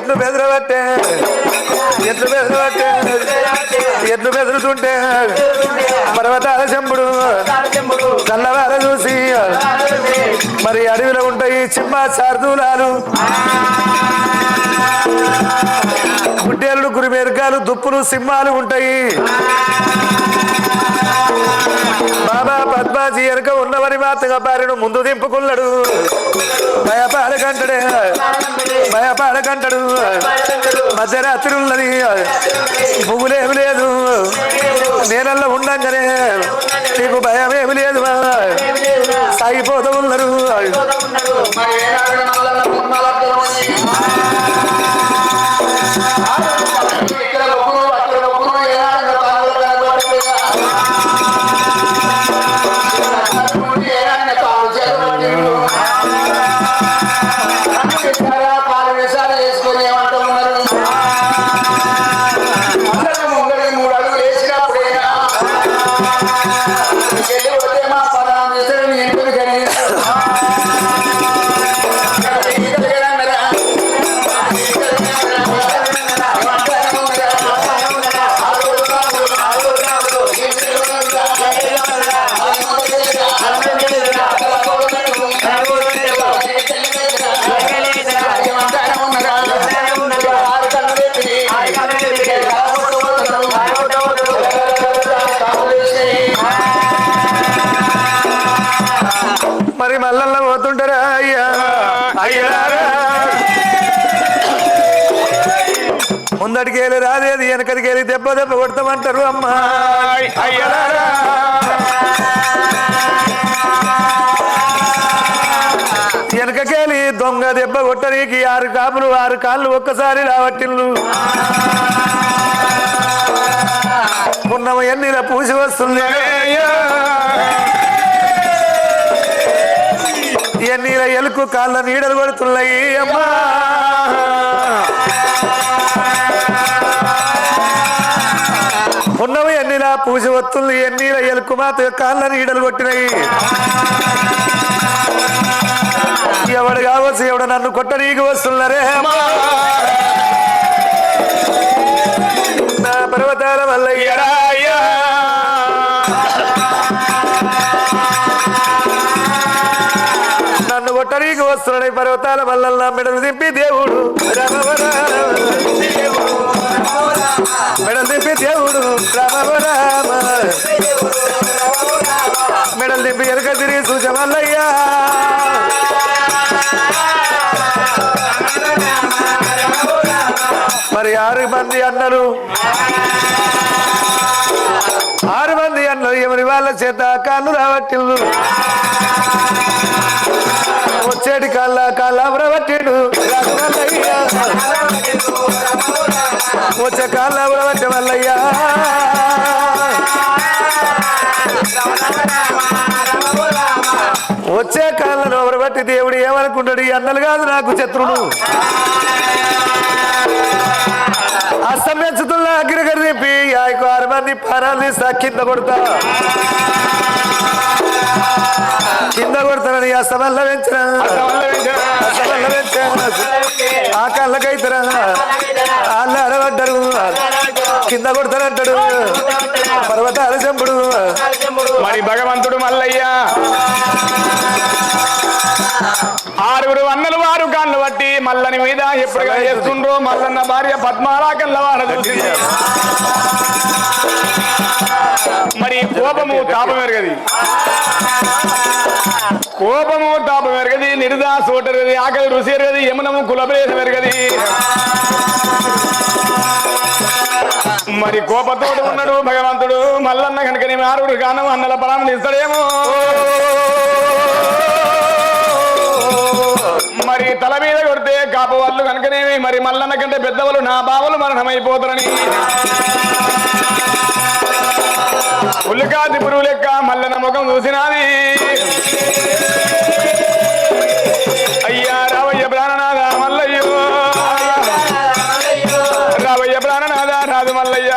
ఎట్లు బెదరబట్టే ఎట్లు బెదురుతుంటే పర్వతాల చెంపుడు తెల్లవార చూసి మరి అడవిలో ఉంటాయి చిమ్మ శార్దూలాలు గుడ్డేళ్ళు గురిమేరకాలు దుప్పులు సింహాలు ఉంటాయి బాబా పద్మాజీ వెనుక ఉన్నవని మాతగా పారిను ముందు దింపుకున్నాడు భయపాడకంటాడు మధ్యరాత్రి ఉన్నది పువ్వులేమి లేదు నేనల్లో ఉండంగానే నీకు భయం ఏమి లేదు సాగిపోతూ ఉన్నారు మరి మల్లల్లో పోతుంటారా అయ్యా అయ్యారా ముందటికి వెళ్ళి రాదేది వెనకటికి వెళ్ళి దెబ్బ దెబ్బ కొడతామంటారు అమ్మా అయ్యారా వెనకకెళ్ళి దొంగ దెబ్బ కొట్టడానికి 6 కాపులు 6 కాళ్ళు ఒక్కసారి రావట్టిల్లు ఉన్నవ ఎన్నిలా పూసి వస్తుంది ఎన్నీల ఎలుకు కాళ్ళ నీడలు కొడుతున్నాయి అమ్మా ఉన్నవి ఎన్నిలా పూసి వస్తుంది ఎన్నీల ఎలుకు మాత కాళ్ళ నీడలు కొట్టినాయి ఎవడు కావచ్చు ఎవడు నన్ను కొట్టనీకి వస్తున్నారే నా పర్వతాల వల్ల నన్ను కొట్టనీకి వస్తున్నాడు పర్వతాల వల్ల మెడలు దింపి దేవుడు మెడలు దింపి దేవుడు రామ మెడలు దింపి వెనక తిరిగి చూచమల్లయ్యా మరి 6 మంది అన్నలు 6 మంది అన్నలు ఎవరి వాళ్ళ చేత కాళ్ళు రావట్టిండు వచ్చేటి కాళ్ళ అవరబట్టిండు వచ్చే కాళ్ళ అవరబట్టే వల్లయ్యా వచ్చే కాళ్ళను అవరబట్టి దేవుడు ఏమనుకుంటాడు ఈ అన్నలు కాదు నాకు శత్రుడు అస్తమించుతున్న అగ్రగడి తిప్పి 6 మంది ప్రాణాలు తీస్తా కింద కొడతానని అస్తమల్ల పెంచిన ఆ కళ్ళకైతరా వాళ్ళు అడబడ్డారు కింద కొడతానంటాడు పర్వతాల చంపుడు మరి భగవంతుడు మల్లయ్య 6 అన్నలు 6 కాళ్ళు బట్టి మల్లని మీద ఎప్పుడుగా చేస్తుండ్రో మల్లన్న భార్య పద్మారాకల్ల వాడ మరి కోపము తాపం ఎరగది నిరుదా సోటరది ఆకలి రుచి ఎరగది యమునము కులప్రేసం ఎరగది మరి కోపతోడు ఉన్నాడు భగవంతుడు మల్లన్న కనుక నేను 6 కాను అన్నల పరామలు ఇస్తాడేమో మరి తల మీద కొడితే కాప వాళ్ళు కనుకనేమి మరి మల్లన్న కంటే పెద్దవాళ్ళు నా బావలు మరణమైపోతారని ఉల్లికాది పురుగు లెక్క మల్లన్న ముఖం చూసినాది అయ్యా రావయ్య ప్రాణనాథ మల్లయ్యో రావయ్య ప్రాణనాథ రాదు మల్లయ్య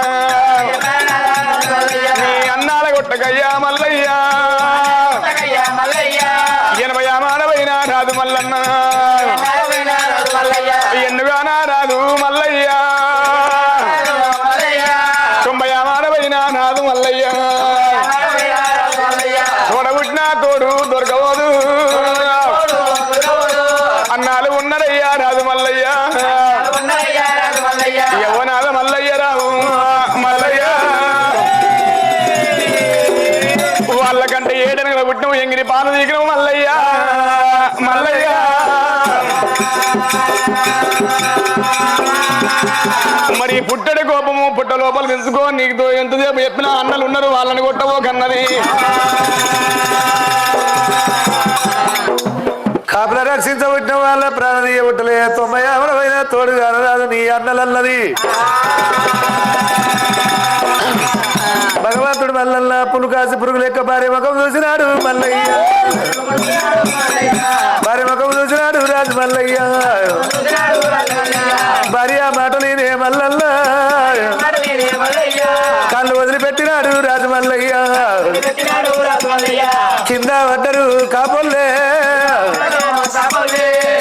నీ అన్నాల కొట్టకయ్యా మల్లయ్య 80 మానవైనా రాదు మల్లన్న ఎన్నుగానా రాదు నాదు మల్లయ్య 90 మానవైన నాదు మల్లయ్య తోడబుట్టిన తోడు దొరకవదు అన్నాలు ఉన్నారయ్యా రాదు మల్లయ్య యవనాథ మల్లయ్య రావు మల్లయ్య వాళ్ళకంటే ఏడనగల పుట్టినవు ఎంగిరి పాలు దిగినవు మల్లయ్య మల్లయ్య మరి పుట్టడి కోపము పుట్ట లోపల తెలుసుకో నీకు ఎంతసేపు చెప్పినా అన్నలు ఉన్నారు వాళ్ళని కొట్టవో కన్నది కాపుల రక్షించబట్టిన వాళ్ళ ప్రాణనీయ పుట్టలే 90 ఆవిడమైన తోడు కానరాదు నీ అన్నలన్నది భగవంతుడు మల్లన్న పులుకాసి పురుగు లెక్క భార్య ముఖం చూసినాడు మల్లయ్య భార్య ముఖం చూసినాడు రాజు మల్లయ్య భార్య మాటలేనే మల్లన్న కళ్ళు వదిలిపెట్టినాడు రాజు మల్లయ్య కింద పడ్డరు కాపుల్లే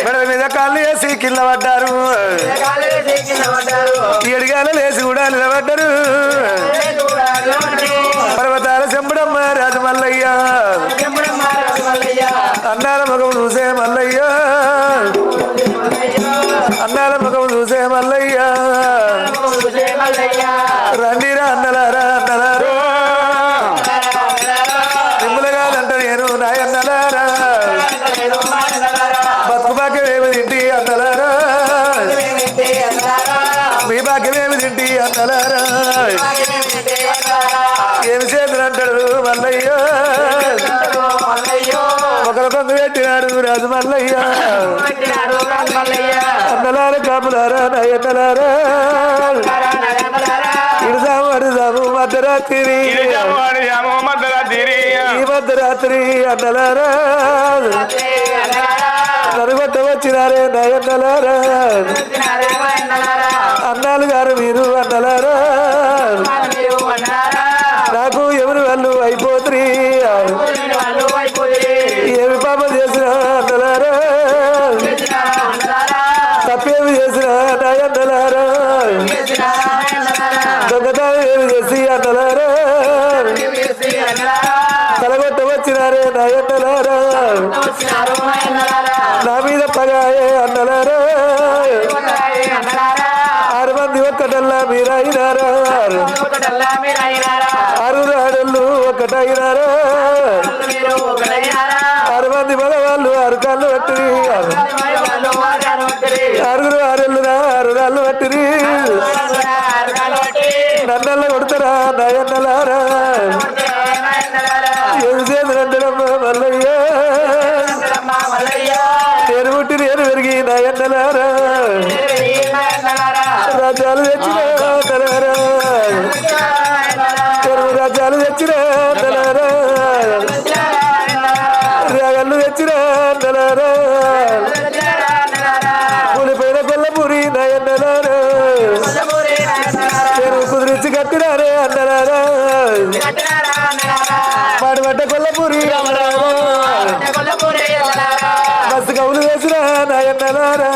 మెడల మీద కాళ్ళు వేసి కింద పడ్డారు ఎడిగాల లేసి కూడా నిలబడ్డారు పర్వతాల చెంబడమ్మ రాజు మల్లయ్య అన్నాల మగం చూసే మల్లయ్య అన్నాల మగం చూసే మల్లయ్య రండిరా అన్నలారా అన్నలారు నిమ్ములగాలంట నేను నాయన్నలారా బతుకు భాగ్యమేమి తింటి అన్నలారా మీ భాగ్యమేమి తింటి అన్నలారా ఏమి చేతులు అంటాడు మల్లయ్య ఒకరు కొంగు పెట్టినాడు రాజు మల్లయ్య అన్నలార కాపులారా నయన్నలారా ఇడుదాము అడుదాము మధ్యరాత్రి ఈ మధ్యరాత్రి అన్నలారా నలుగొట్ట వచ్చినారే నయన్నలారా అన్నాలు గారు మీరు అన్నలారా నాకు ఎవరు వాళ్ళు అయిపోతుంది ఏమి పాప చేసిన అన్నలారా తప్పేమి చేసిన నాయన్నలారా దొంగతనం ఏమి చేసి అన్నలారా తలగొట్ట వచ్చినారే నాయన్నలారా నా మీద పగాయే అన్నలారా 6 మంది ఒక్కటల్లా మీరైనారా 6 ఆడళ్ళు ఒక్కటైనారా 6 మంది మగవాళ్ళు 6 కాళ్ళు పట్టిరి 6 ఆడళ్ళు 6 రాళ్ళు పట్టిరి నన్నల్ల కొడతారా నాయన్నలారా ఏమి చేతులంటడమ్మ మల్లయ్య నేను పుట్టి నేను పెరిగి నాయన్నలారా రాజ్యాలు తెచ్చిన తలారా తెలుగు రాజ్యాలు తెచ్చిన తలారా రాగళ్ళు తెచ్చిన తలారా కూలిపోయిన కొల్లపూరి నాయన్నలారా నేను కుదిరించి కట్టినారే అన్నలారా పాడుబడ్డ కొల్లపూరి బస్సు కవులు వేసిన నాయన్నలారా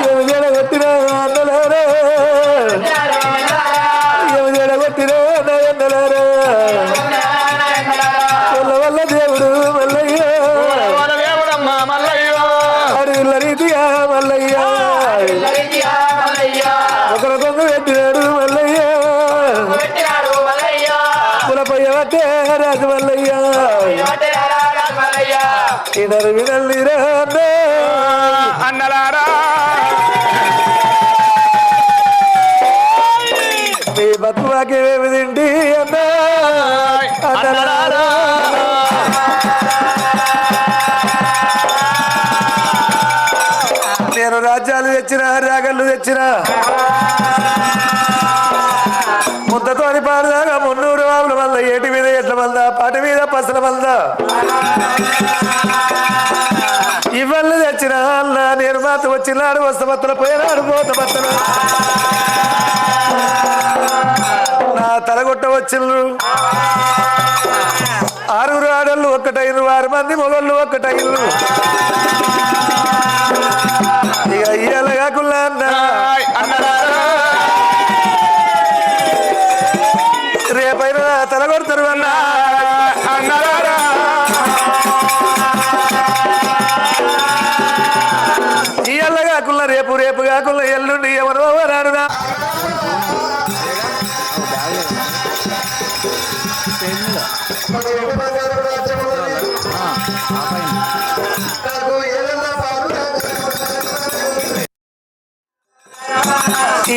ఏమి జడగొట్టిన అన్నలారా ఏమి జడగొట్టిన నాయన్నలారా వల్ల దేవుడు మల్లయ్య అడవిల్ల రీతిగా మల్లయ్య ఒకరు కొంగు పెట్టినాడు మల్లయ్య పులపయ్య పట్టే రాజు మల్లయ్య ఇనరు వినల్లిరా అన్నలారా మీ బతువాకేమి తిండి అన్నా అన్నలారా నేను రాజ్యాలు తెచ్చిన రాగళ్ళు తెచ్చిన ముద్దతోని పాడదాగా 300 ఆవుల మంద ఏటి మీద ఎట్ల మంద పాటి మీద పసల మంద ఇవన్నీ తెచ్చిన అన్న నేను మాత వచ్చినాడు వస్తపత్తల పోయినాడు పోతపత్తల నా తలగొట్ట వచ్చిండ్రు 6 ఆడళ్ళు ఒక్కటైరు 6 మంది మొగళ్ళు ఒక్కటైరు ఇక ఇయ్యాల కాకుల్లా రేపైన తల కొడతారు అన్నా ఇయ్యాల కాకుల్లా రేపు రేపు కాకుల్లా ఎల్లుండి ఎవరో రానురా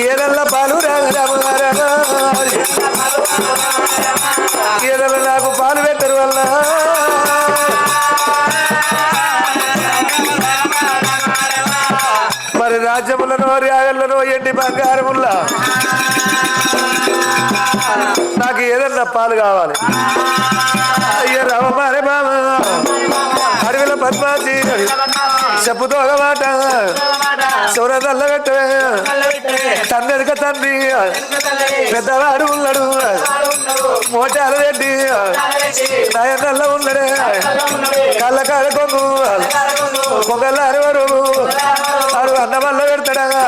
ఏదల్ల పాలు ఏదల్ల నాకు పాలు పెట్టరు వల్ల మరి రాజ్యములను ర్యాగలను ఎండి బంగారముల్లా నాకు ఏదన్నా పాలు కావాలి అయ్య రామారే బాబా అడవిల పద్మాజీ చెప్పుతో ఒక మాట శివరదల్ల పెట్టవే తండ్రిక తండ్రి పెద్దవాడు ఉన్నాడు మోటాల రెడ్డి నాయనల్ల ఉన్నాడే కళ్ళ కాడ కొంగు పొగల్ల అరవరు అరు అన్న వల్ల పెడతాడా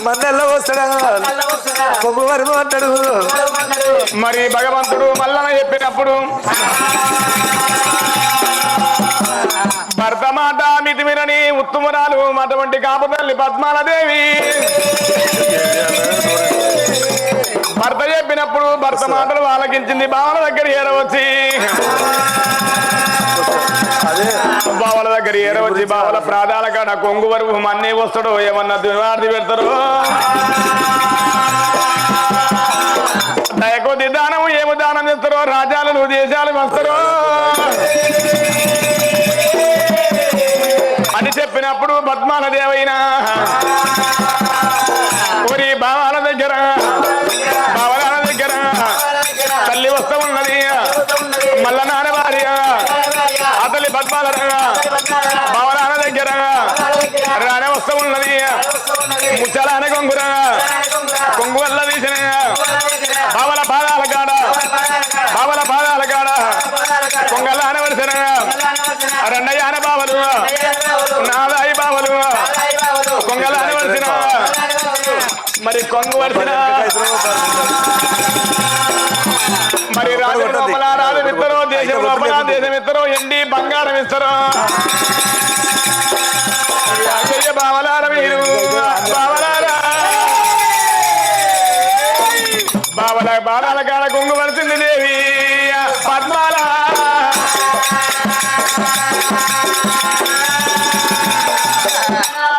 మన్నెల్ల వస్తాడా పొగ్గు వరకు అంటాడు మరి భగవంతుడు మల్లన చెప్పినప్పుడు భర్త మాట మితిమిరని ఉత్తమురాలు అటువంటి కాపుతల్లి పద్మాలదేవి భర్త చెప్పినప్పుడు భర్త మాటలు ఆలకించింది భావన దగ్గర ఏరవచ్చి బావల దగ్గర ఏరవచ్చి బావల ప్రాధాల కాడ కొంగు వరకు మన్నీ వస్తాడు ఏమన్నా దుర్వార్ది పెడతారు దయకొద్ది దానం ఏమి దానం చేస్తారో రాజ్యాలు దేశాలు వస్తారో అని చెప్పినప్పుడు పద్మాల దేవైనా ఊరి బావాల దగ్గర తల్లి వస్తా ఉన్నది మల్ల నాన్న భార్య అతల్లి పద్మాల బావలాన దగ్గర రానే వస్తా ఉన్నది ముచ్చలాన కొంగుర కొంగు వల్ల తీసిన బావల పాదాల కాడ కొంగలాన వలసిన రెండయ్యాన బావలు నాదాయి బావలు కొంగలాన వలసిన మరి కొంగు వలసిన మరి రాజు లోపల రాజు ఇద్దరు దేశం లోపల దేశం ఇద్దరు ఎండి బంగారం ఇస్తారు బావలార మీరు బావల కాడ కొంగు వలసింది దేవి పద్మాల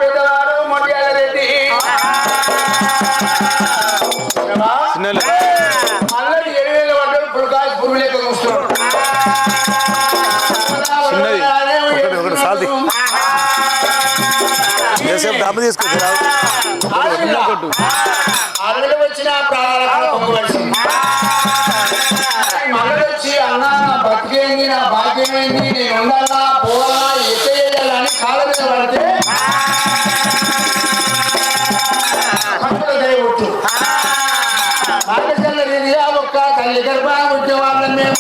పెద్దవాడు మొట్యాల రెడ్డి అల్లరి 7,000 పడ్డాడు పురుకాయ పురుగు లెక్క చూస్తున్నాడు డబ్బు తీసుకుంటారు అడవిలో వచ్చిన మళ్ళీ వచ్చి అన్న బతికేంది నా భాగ్యమైంది నేను ఉండాలా పోవాలా ఎత్తేయాలని కాళ్ళ మీద పడితే బాధ్యతల రీతిగా ఒక్క తల్లి గర్భాన్ని ఉంటే వాళ్ళని మేము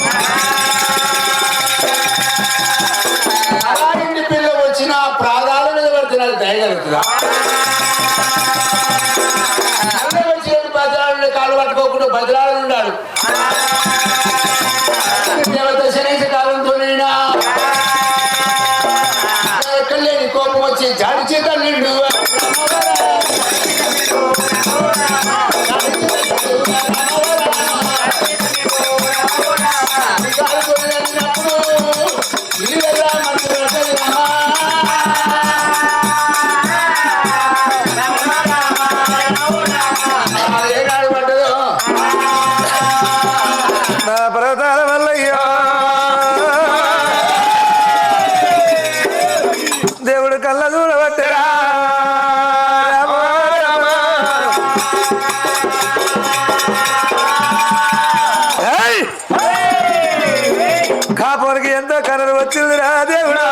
అలా ఇంటి పిల్ల వచ్చిన ప్రాధాల మీద పడుతున్నారు దయగలుగుతుందా బద్రాలు కాళ్ళు పట్టుకోకుండా బద్రాలు ఉన్నాడు దేవత శనేష కాలంతోనైనా ఎక్కడ లేని కోపం వచ్చి జాడి చేత నిండు దేవుడు కళ్ళ చూడబట్టరా కాపునికి ఎంతో కలరు వచ్చిందిరా దేవుడా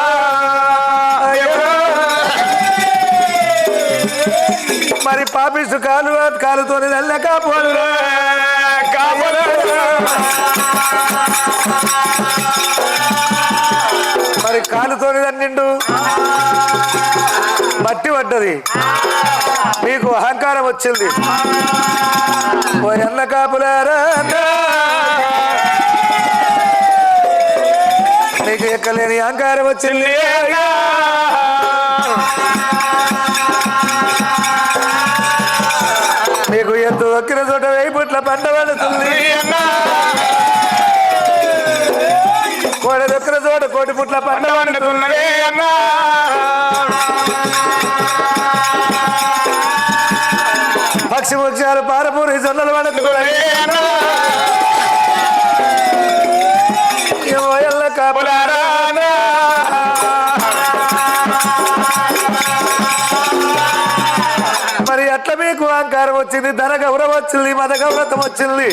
మరి పాపిస్తు కాలుతోని నల్ల కాపోలురా మరి కాలుతోని నిండు మట్టి పడ్డది మీకు అహంకారం వచ్చింది ఓ ఎన్న కాపులారా మీకు ఎక్కలేని అహంకారం వచ్చింది మీకు ఎత్తు ఒక్కిన చోట 1000 పుట్ల పంట పడుతుంది కోడి దొక్కిన చోట 1 కోటి పుట్ల పంట పండుతున్నది పక్షి ముత్యాలు పారపూరి జొన్నలు పడుతున్నాయి కాపులారా మరి అట్లా మీకు అహంకారం వచ్చింది ధన గౌరవం వచ్చింది మత గౌరవం వచ్చింది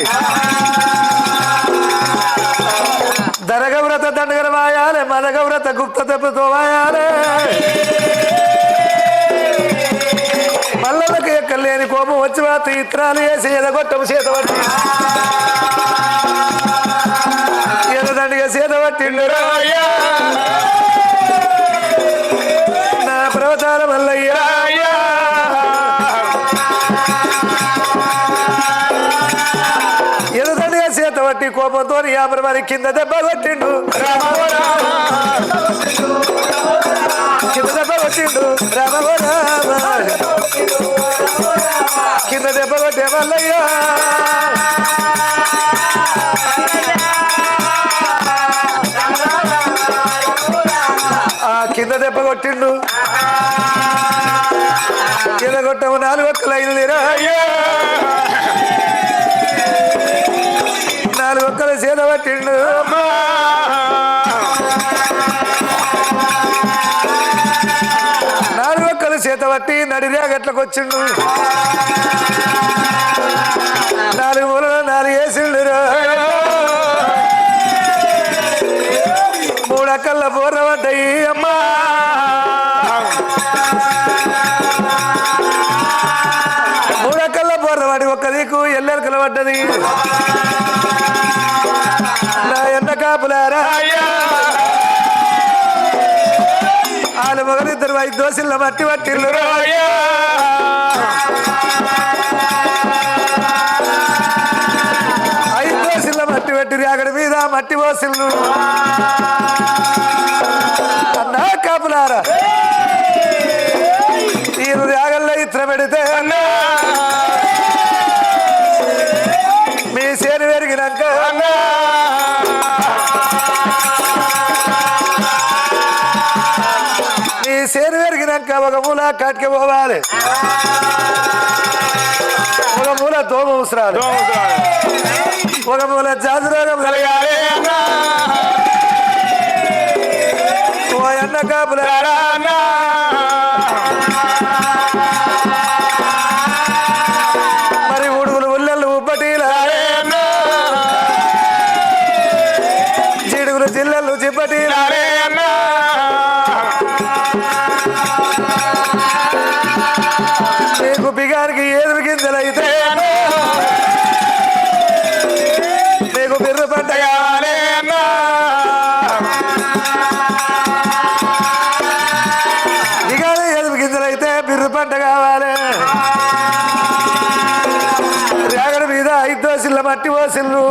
ధన గౌరత దండగర వాయాలే మత గౌరత గుప్త తెప్పుతో వాయాలే మల్లలకు ఎక్కలేని కోపం వచ్చి మాత్ర ఇత్రాలు వేసి ఎదగొట్టము చేత పట్టి ఎదదండిగా చేత పట్టిండు నా ప్రవతాల మల్లయ్య ఎదదండిగా చేత పట్టి కోపంతో 50 మంది కింద దెబ్బ కొట్టిండు కింద దెబ్బ కొట్టిండు రామ కింద దెబ్బ కొట్టే మల్లయ్య కింద దెబ్బ కొట్టిండు కింద కొట్టము 4 ఒక్కలు అయిందిరా 4 ఒక్కలు చేత పట్టిండు 4 ఒక్కలు చేత పట్టి నడిరేగట్లకు వచ్చిండు 4 మూలలో 4 వేసిండు 3 అక్కల బోర్ర పడ్డాయి అమ్మా 3 అక్కల బోర్ర పడి ఒక్క దిక్కు ఎల్లెలకల పడ్డది నా ఎన్న కాపులారా వాళ్ళ మొగలిద్దరు 5 దోశల్లో మట్టి పట్టిల్లు 5 దోశల్లో మట్టి పట్టిరు అక్కడి మీద మట్టి పోసిల్లు అన్నా కాపులారా మీరు యాగల్లో ఇత్ర పెడితే అన్నా మీ చేను పెరిగినాక మీ చేను పెరిగినాక ఒక మూల కట్కి పోవాలి ఒక మూల దోమ అవసరాలు ఒక మూల జాతురోగం కలగాలి ఓ అన్న కాపులారా మరి ఉడుగులు ఉల్లెళ్ళు ఉబ్బటీలా జీడుగులు జిల్లెళ్ళు జిబ్బటీలా మీకు బిగానికి ఏదురు గింజలైతే మీకు బిర్రు పంట కావాలి బిగాని ఎదురు గింజలైతే బిర్రు పంట కావాలి రేగడి మీద 5 దోశల మట్టి పోసిల్లు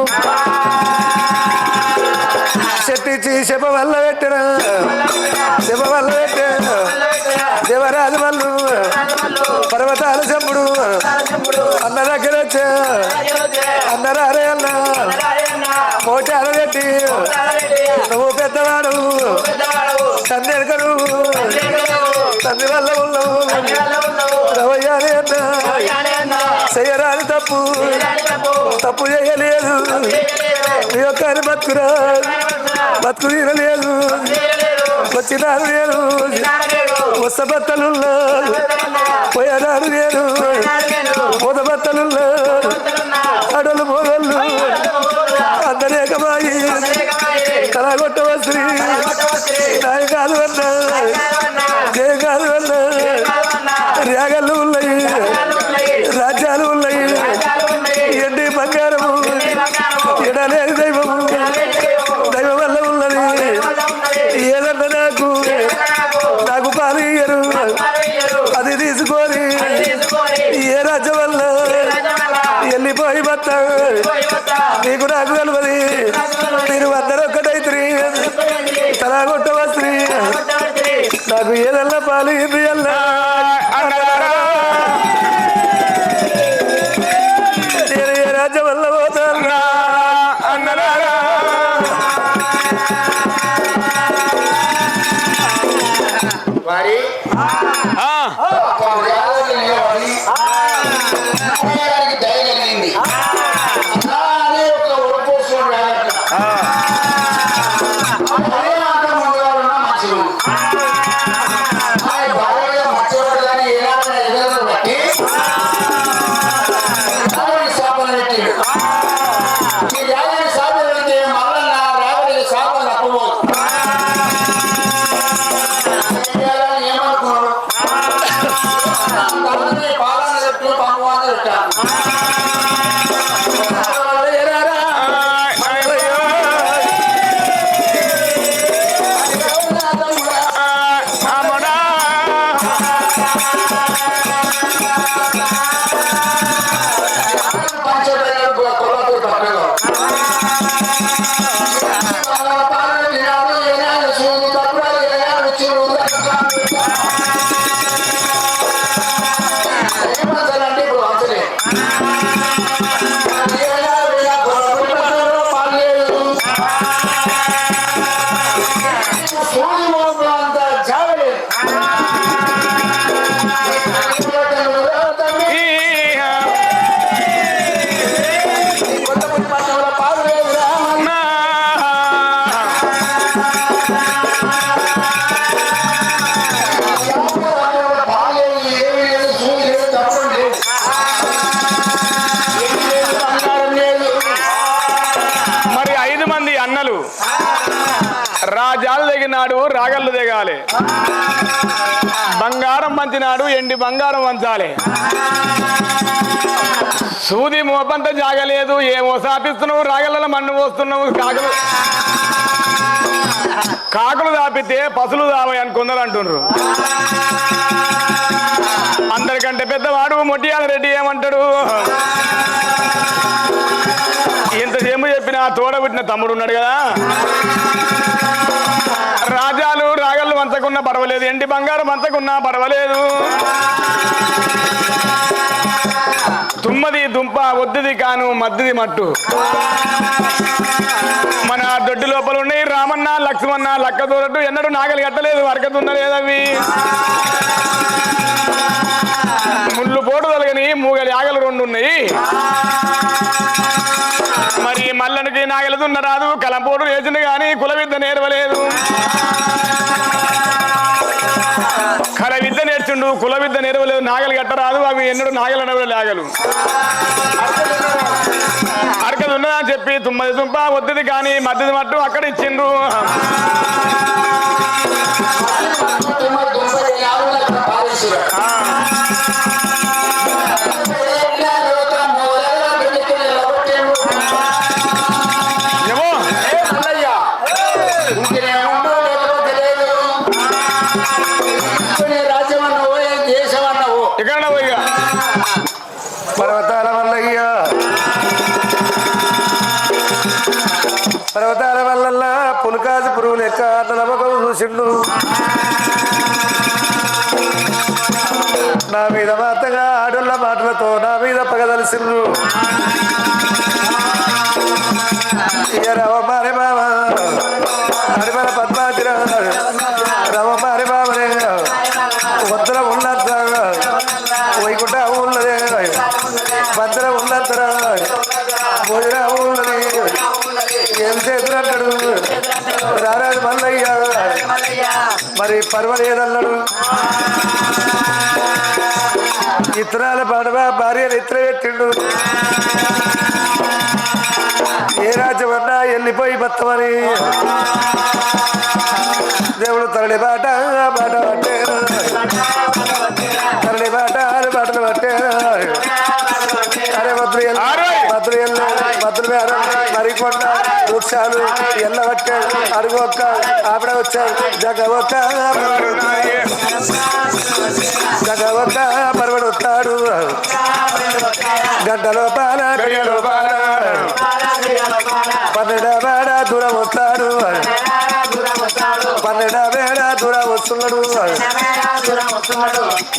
చెట్టించి చెప్ప వల్ల పెట్టిన చెప్ప వల్ల పెట్టిన దేవరాజు వాళ్ళు పర్వతాల చెంపుడు అన్న దగ్గర వచ్చా అన్నరా అరే అన్న మోటాలు పెట్టి నువ్వు పెద్దవాడు తండ్రి తండ్రి వల్ల ఉన్నావు రవయ్యాని అన్న చెయ్యరాని తప్పు చేయలేదు నీ యొక్క బతుకు తీరలేదు వచ్చినారు నేను వస్తబత్తలు పోయనారు నేను పోదబత్తలు అడలు మొగళ్ళు అందరేకమాయి కలగొట్టవస్త్రీ నాయ కాదు అన్నా జయ కాదు అన్నా రేగళ్ళు ఉన్నాయి రాజ్యాలు ఉన్నాయి ఎండి బంగారము ఎడలేని దైవము దైవం వల్ల ఉన్నది ఏదన్నా నాకు పాలు ఇయ్యరు రాజ్యం వల్ల వెళ్ళిపోయి బత్త నీకు నాకు కలవది మీరు అందరూ ఒక్కటైతే తలా కొట్ట వస్త్రీ నాకు ఏదల్లా పాలు ఇది అల్లా నేను ఏ రాజ్యం వల్ల పోతాను అన్నలారా వారి ధైర్యం అయింది అనే ఒక ఓడిపోతుంది మర్చిపోతుందని ఎదురు బట్టి శాపం పెట్టిండు ఈ రాజుని శాపం పెడితే మళ్ళా నా రాజుని శాపం తప్పబోదు ఏమనుకున్నాడు పాలన పెట్టు పనువాద పెట్టాను రాజాలు దిగినాడు రాగళ్ళు దిగాలి బంగారం పంచినాడు ఎండి బంగారం వంచాలి సూది మోపంత జాగలేదు ఏమో సాపిస్తున్నావు రాగళ్ళ మన్ను పోస్తున్నావు కాకులు దాపితే పసులు దావని అని కొందరు అంటున్నారు అందరికంటే పెద్దవాడు మొట్టియాల రెడ్డి ఏమంటాడు ఎంతసేపు చెప్పినా తోడబుట్టిన తమ్ముడు ఉన్నాడు కదా రాజాలు రాగళ్ళు వంచకున్నా పర్వాలేదు ఎండి బంగారం వంచకున్నా పర్వాలేదు తుమ్మది దుంప ఒద్దుది కాను మద్దిది మట్టు మన దొడ్డి లోపల ఉన్నాయి రామన్న లక్ష్మణ లక్క దూరట్టు ఎన్నడూ నాగలి కట్టలేదు వరకతున్నలేదవి ముళ్ళు పోటు తొలగని మూగలి ఆగలు రెండు ఉన్నాయి మరి మల్లనికి నాగలుతున్న రాదు కలంపోటు వేసింది కానీ కుల విద్య నేర్వలేదు కల విద్య నేర్చుండు కుల విద్య నేర్వలేదు నాగలు కట్టరాదు అవి ఎన్నడూ నాగలు నడవలేదు ఆగలు అరకదు ఉన్నదని చెప్పి తుమ్మది తుంప వద్దుది కానీ మద్దది మట్టు అక్కడ ఇచ్చిండ్రు ఎక్కడ పోయిగా పర్వతాల వల్లయ్య పర్వతాల వల్ల పులికాసి పురుగు లెక్క నమ్మకం చూసిండు నా మీద మాతగా ఆడుళ్ళ మాటలతో నా మీద పగదలిసిండ్రు రవమారే బావ హరిమల పద్మాజి రవమారే బావనే వద్దర ఉన్నంత వైకుంఠ ఉన్నదే భద్ర ఉన్నంత భోజన ఉన్నది ఏం చేతులంటాడు రారాజు మల్లయ్య మరి పర్వలేదన్నాడు ఇత్తనాల పడవ భార్యను ఇత్తన పెట్టిండు ఏ రాజ్యమన్నా వెళ్ళిపోయి బతమని దేవుడు తరలి బాట బాట పట్టారు తరలి బాట బాటలు పట్టారు అరే మద్దులు మరికొండ వృక్షాలు ఎల్ల పట్టారు అడుగు ఒక్క ఆవిడ వచ్చారు జగ ఒక్క పర్వడు వస్తాడు గంట లోపాల పన్నెండా వేడ దూరం వస్తాడు పన్నెండా వేడ దూరం వస్తున్నాడు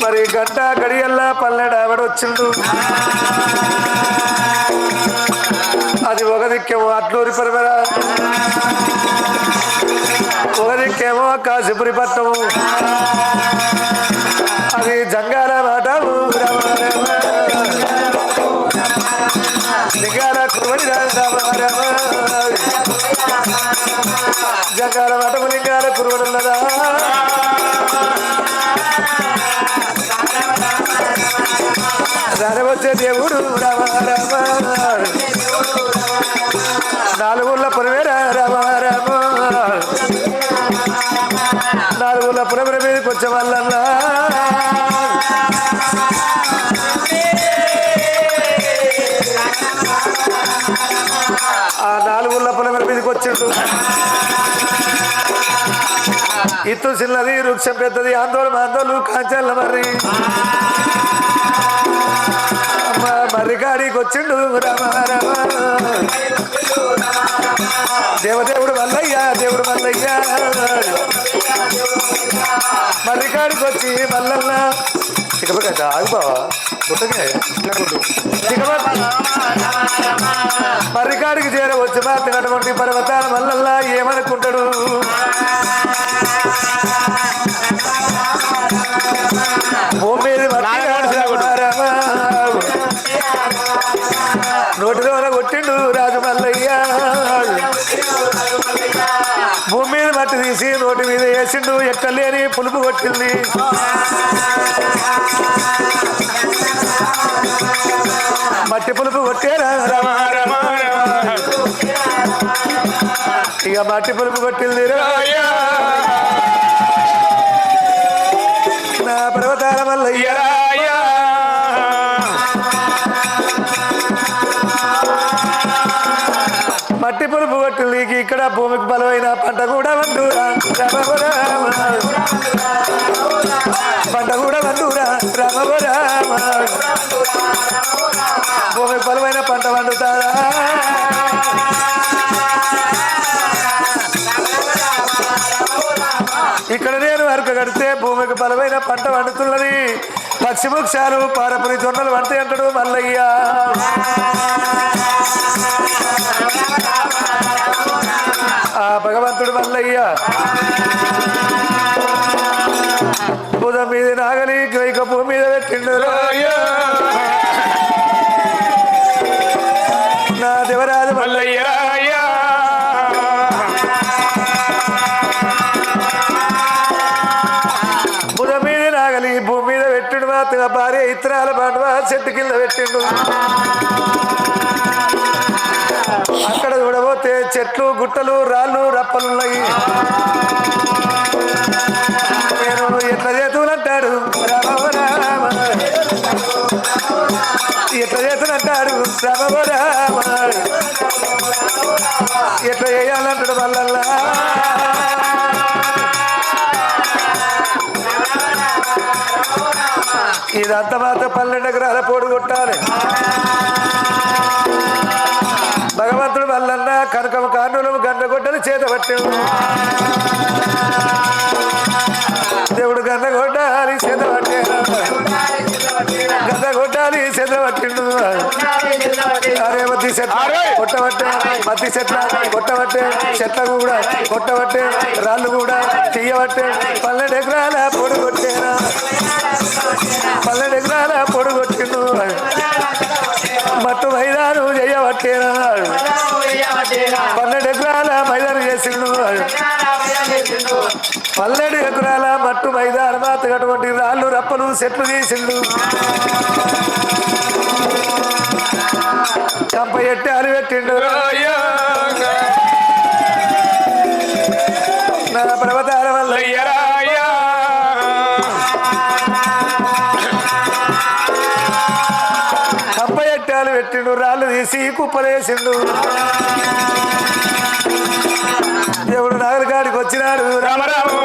మరి గంట గడియల్లా పన్నెండా వేడ వచ్చిండు అది ఒక దిక్కేమో అట్లూరి పరిమర ఒక దిక్కేమో కాశీపురి పట్టము అది జంగాల మాట లింగాల కురువడి జంగాల మఠము లింగాల కురువడున్నదా దాని వచ్చే దేవుడు రామ రామ నాలుగుల పురవేర రామ రామ నాలుగుల పురవర మీదకి వచ్చే వాళ్ళన్నా ఆ నాలుగుల పురవర మీదకి వచ్చిండు ఇత్తు చిన్నది వృక్షం పెద్దది ఆందోళన ఆందోళన కాంచల్ల మర్రి మర్రికాడికి వచ్చిండు రామ రామ దేవదేవుడు మల్లయ్య దేవుడు మల్లయ్య మర్రికాడికి వచ్చి మల్లన్న చిక్కబక్క ఆగిపోవా పుట్టకే మర్రికాడికి చేరవచ్చు మాట్లాడటువంటి పర్వతాల మల్లల్ల ఏమనుకుంటాడు భూమి నోటిలోన కొట్టిండు రాజు మల్లయ్య భూమి మీద మట్టి తీసి నోటి మీద వేసిండు ఎక్కలేని పులుపు కొట్టింది మట్టి పులుపు కొట్టేరా ఇక మట్టి పులుపు కొట్టింది నా పర్వతాల మల్లయ్య మట్టి పులుపు కొట్టింది ఇక్కడ భూమికి బలమైన పంట కూడా వండురా పంట కూడా వండురా రామ భూమికి బలమైన పంట వండుతారా ఇక్కడ నేను అరక కడితే భూమికి బలమైన పంట వండుతున్నది పక్షిముక్షాలు పారపురి జొన్నలు వంటే అంటాడు మల్లయ్య ఆ భగవంతుడు మల్లయ్య బుధం మీద నాగలి ఇక భూమి మీద పెట్టిండు నా దేవరాజు మల్లయ్య బుధం మీద నాగలి భూమి మీద పెట్టిండు మాత్రగా భార్య ఇత్తనాల పాటవా చెట్టు కింద పెట్టిండు అక్కడ చూడబోతే చెట్లు గుట్టలు రాళ్ళు రప్పలున్నాయి నేను ఎట్లా చేతులంటాడు రామ రామ ఎట్లా చేతులంటాడు రామ రామ ఎట్లా చేయాలంటాడు మల్లల్లా ఇదంతా మాత్రం 12 ఎకరాల పోడు కొట్టాలి భగవంతుడు మల్లన్న కనకము కానులు గండగొడ్డలు చేతబట్టి దేవుడు గండగొడ్డాలి చేతబట్టే గండగొడ్డాలి చేతబట్టిండు అరే మత్తి చెట్ల కొట్టబట్టే మత్తి చెట్ల కొట్టబట్టే చెట్లకు కూడా కొట్టబట్టే రాళ్ళు కూడా తీయబట్టే 12 ఎకరాల పొడి కొట్టేనా 12 ఎకరాల పొడి కొట్టిండు మట్టు మైదానం చేయబట్టేనా 12 ఎకరాల మైదానం చేసిండు 12 ఎకరాల మట్టు మైదానం అటువంటి రాళ్ళు రప్పలు చెట్లు తీసిండు కంప ఎట్టి అలిపెట్టిండు నా పర్వతాల వల్ల కంప ఎట్టాలు పెట్టిండు రాళ్ళు తీసి కుప్పలేసిండు దేవుడు నాగరికాడికి వచ్చినాడు రామరాము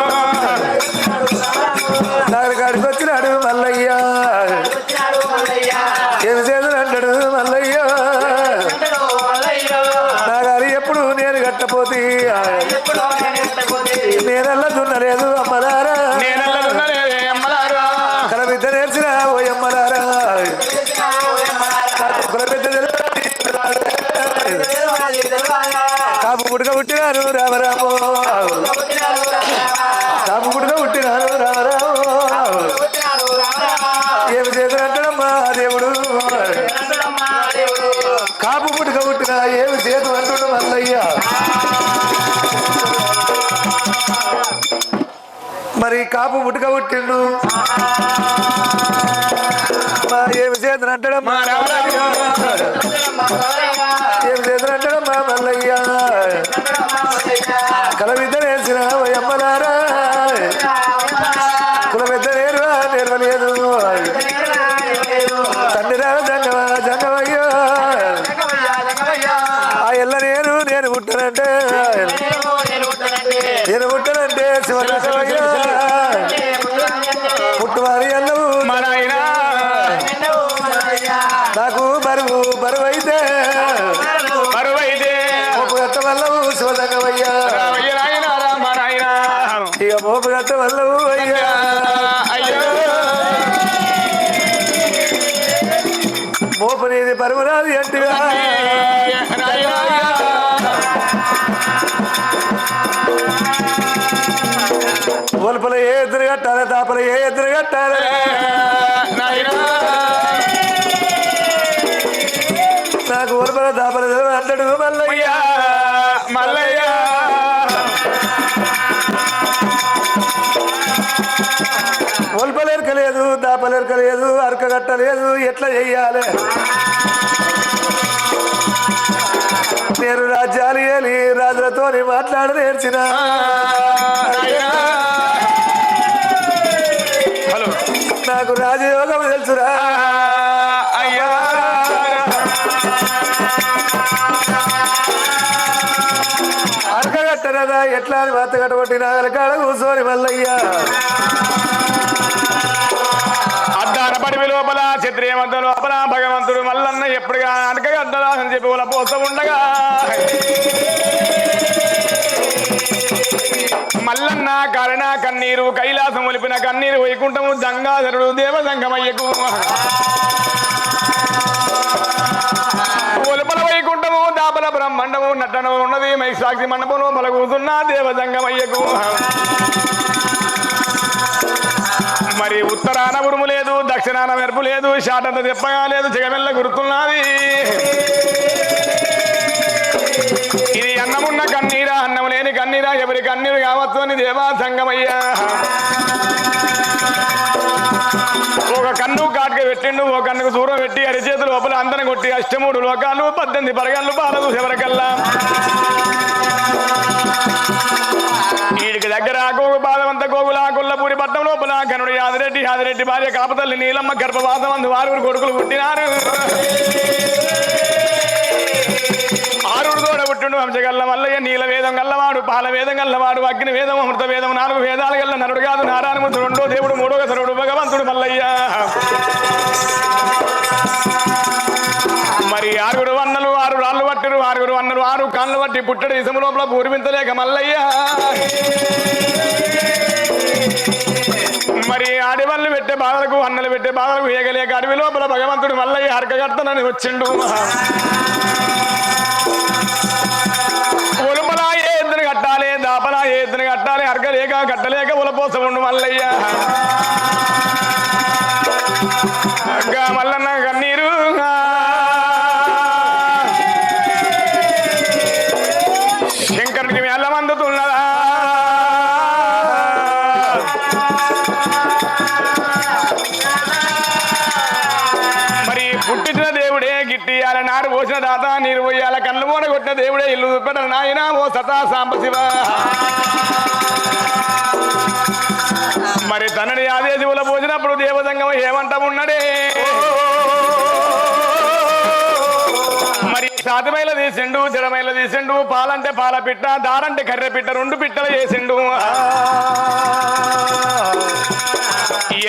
నాగరికాడికి వచ్చినాడు మల్లయ్య ఏమి చేతులు అంటాడు మల్ల ఎమ్మలారా నేనెల్లలున్నలే ఎమ్మలారా కల విద్య నేర్చిన ఓ ఎమ్మలారా కుల పెద్ద కాపు గుడుగా పుట్టినారు రామరామో కాపు గుడుగా పుట్టినారు రామరామో ఏమి చేతులంటాడమ్మా దేవుడు కాపు పుట్టుక పుట్టిన ఏమి చేతు అంటుడు మల్లయ్య మరి కాపు పుట్టుక పుట్టిండు ఏమి చేతులు అంటాడమ్మా ఏమి చేతులు అంటాడమ్మా మల్లయ్య కల విద్య నేర్చిన అమ్మలారా కుల పెద్ద నేర్వలేదు తండ్రి జంగమా జంగమయ్యో ఆ ఎల్ల నేను పుట్టానంటే నేను పుట్టానంటే శివరామయ్యో పుట్టువారి ఎల్లవు నాకు బరువైతే మోపుగట్ట వల్లవు శివజంగమయ్యా ఇక మోపుగట్ట వల్లవు అయ్యా మోపనేది పరువురాది అంటివా ఒలుపల ఏ ఎదురు కట్టాలి దాపల ఏ ఎదురు కట్టాలి నాకు ఒలుపల దాపల అంటాడు మల్లయ్య మల్లయ్య ఒలుపలేరకలేదు దాపలేరకలేదు అరక కట్టలేదు ఎట్లా చెయ్యాలి నేను రాజ్యాలు ఏలి రాజులతో మాట్లాడ నేర్చిన నాకు రాజయోగం తెలుసురా అయ్యా అరక కట్టనదా ఎట్లా అని మత్త కట్టబట్టి నాగలకాడ కూర్చోని మల్లయ్యా అద్దాన పడివి లోపల క్షత్రియ మధ్య లోపల భగవంతుడు మల్లన్న ఎప్పుడుగా అనకగా అద్దలా అని చెప్పి వాళ్ళ పోత ఉండగా మల్లన్న కరుణ కన్నీరు కైలాసం ఒలిపిన కన్నీరు వైకుంఠము జంగాధరుడు దేవజంగమయ్యకు ఒలుపల వైకుంఠము దాపల బ్రహ్మాండము నట్టనము ఉన్నది మైసాక్షి మండపంలో పలకూతున్న దేవజంగమయ్యకు మరి ఉత్తరాన ఉరుము లేదు దక్షిణాన మెరుపు లేదు షాటంత తెప్పగా లేదు జగమెల్ల గుర్తున్నది ఇది అన్నమున్న కన్నీరా అన్నం లేని కన్నీరా ఎవరి కన్నీరు కావచ్చు అని దేవా సంగమయ్యా ఒక కన్ను కాటుక పెట్టిండు ఒక కన్నుకు దూరం పెట్టి అరిచేతులు లోపల అందరం కొట్టి అష్టమూడు లోకాలు 18 పరగళ్ళు పాలదు ఎవరికల్లా వీడికి దగ్గర గోగు పాదమంత గోగుల కొల్లపూడి పట్టం లోపల కనుడు యాదిరెడ్డి భార్య కాపతల్లి నీలమ్మ గర్భవాసం అందు 6 కొడుకులు పుట్టినారు 6 తోడ పుట్టిండు వంశగల్ల మల్లయ్య నీల వేదం గల్లవాడు పాల వేదం గల్లవాడు అగ్ని వేదం అమృత వేదం 4 వేదాలు గల్ల నరుడు కాదు నారాయణమూర్తి 2వ దేవుడు 3వ సరుడు భగవంతుడు మల్లయ్య మరి 6 వన్నలు 6 రాళ్ళు పట్టిరు 6 వన్నలు 6 కాళ్ళు పట్టి పుట్టడు ఇసము లోపల పూర్వించలేక మల్లయ్య మరి ఆడవాళ్ళు పెట్టే బాధలకు అన్నలు పెట్టే బాధలకు ఏగలేక అడవి లోపల భగవంతుడు మల్లయ్య హరకగడతానని వచ్చిండు ఒలుపలా ఏ ఎద్దును కట్టాలి దాపలా ఏ ఎద్దును కట్టాలి హరకలేక కట్టలేక ఉలపోసం ఉండు మల్లయ్య మల్లన్న కన్నీరు శంకరుడికి మేళం అందుతున్నదా మరి పుట్టించిన దేవుడే గిట్టియాల నారు పోసిన దాత నీరు పోయాల కళ్ళు మూడ కొట్టిన దేవుడే ఇల్లు చూపెట్టిన నాయన ఓ సతా సాంబశివ మరి తనని ఆదేశముల పోసినప్పుడు దేవదంగం ఏమంటా ఉన్నడే మరి సాతమైల తీసిండు జడమైల తీసిండు పాలంటే పాల పిట్ట దారంటే కర్రె పిట్ట 2 పిట్టలు చేసిండు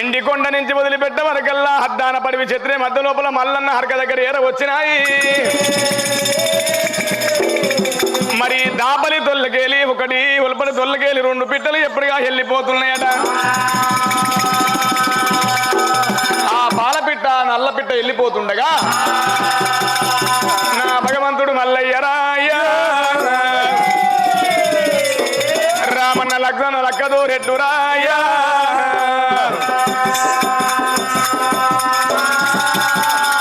ఎండి కొండ నుంచి వదిలిపెట్ట వరకల్లా అద్దాన పడివి క్షత్రియ మధ్య లోపల మల్లన్న హరక దగ్గర ఏర వచ్చినాయి మరి దాపలి తొల్లకేలి ఒకటి ఉల్పలి తొల్లకేలి 2 పిట్టలు ఎప్పటిగా వెళ్ళిపోతున్నాయట. ఆ పాలపిట్ట నల్ల పిట్ట వెళ్ళిపోతుండగా నా భగవంతుడు మల్లయ్యరాయ రామన్న లగ్న లక్కదో రెడ్డు రాయ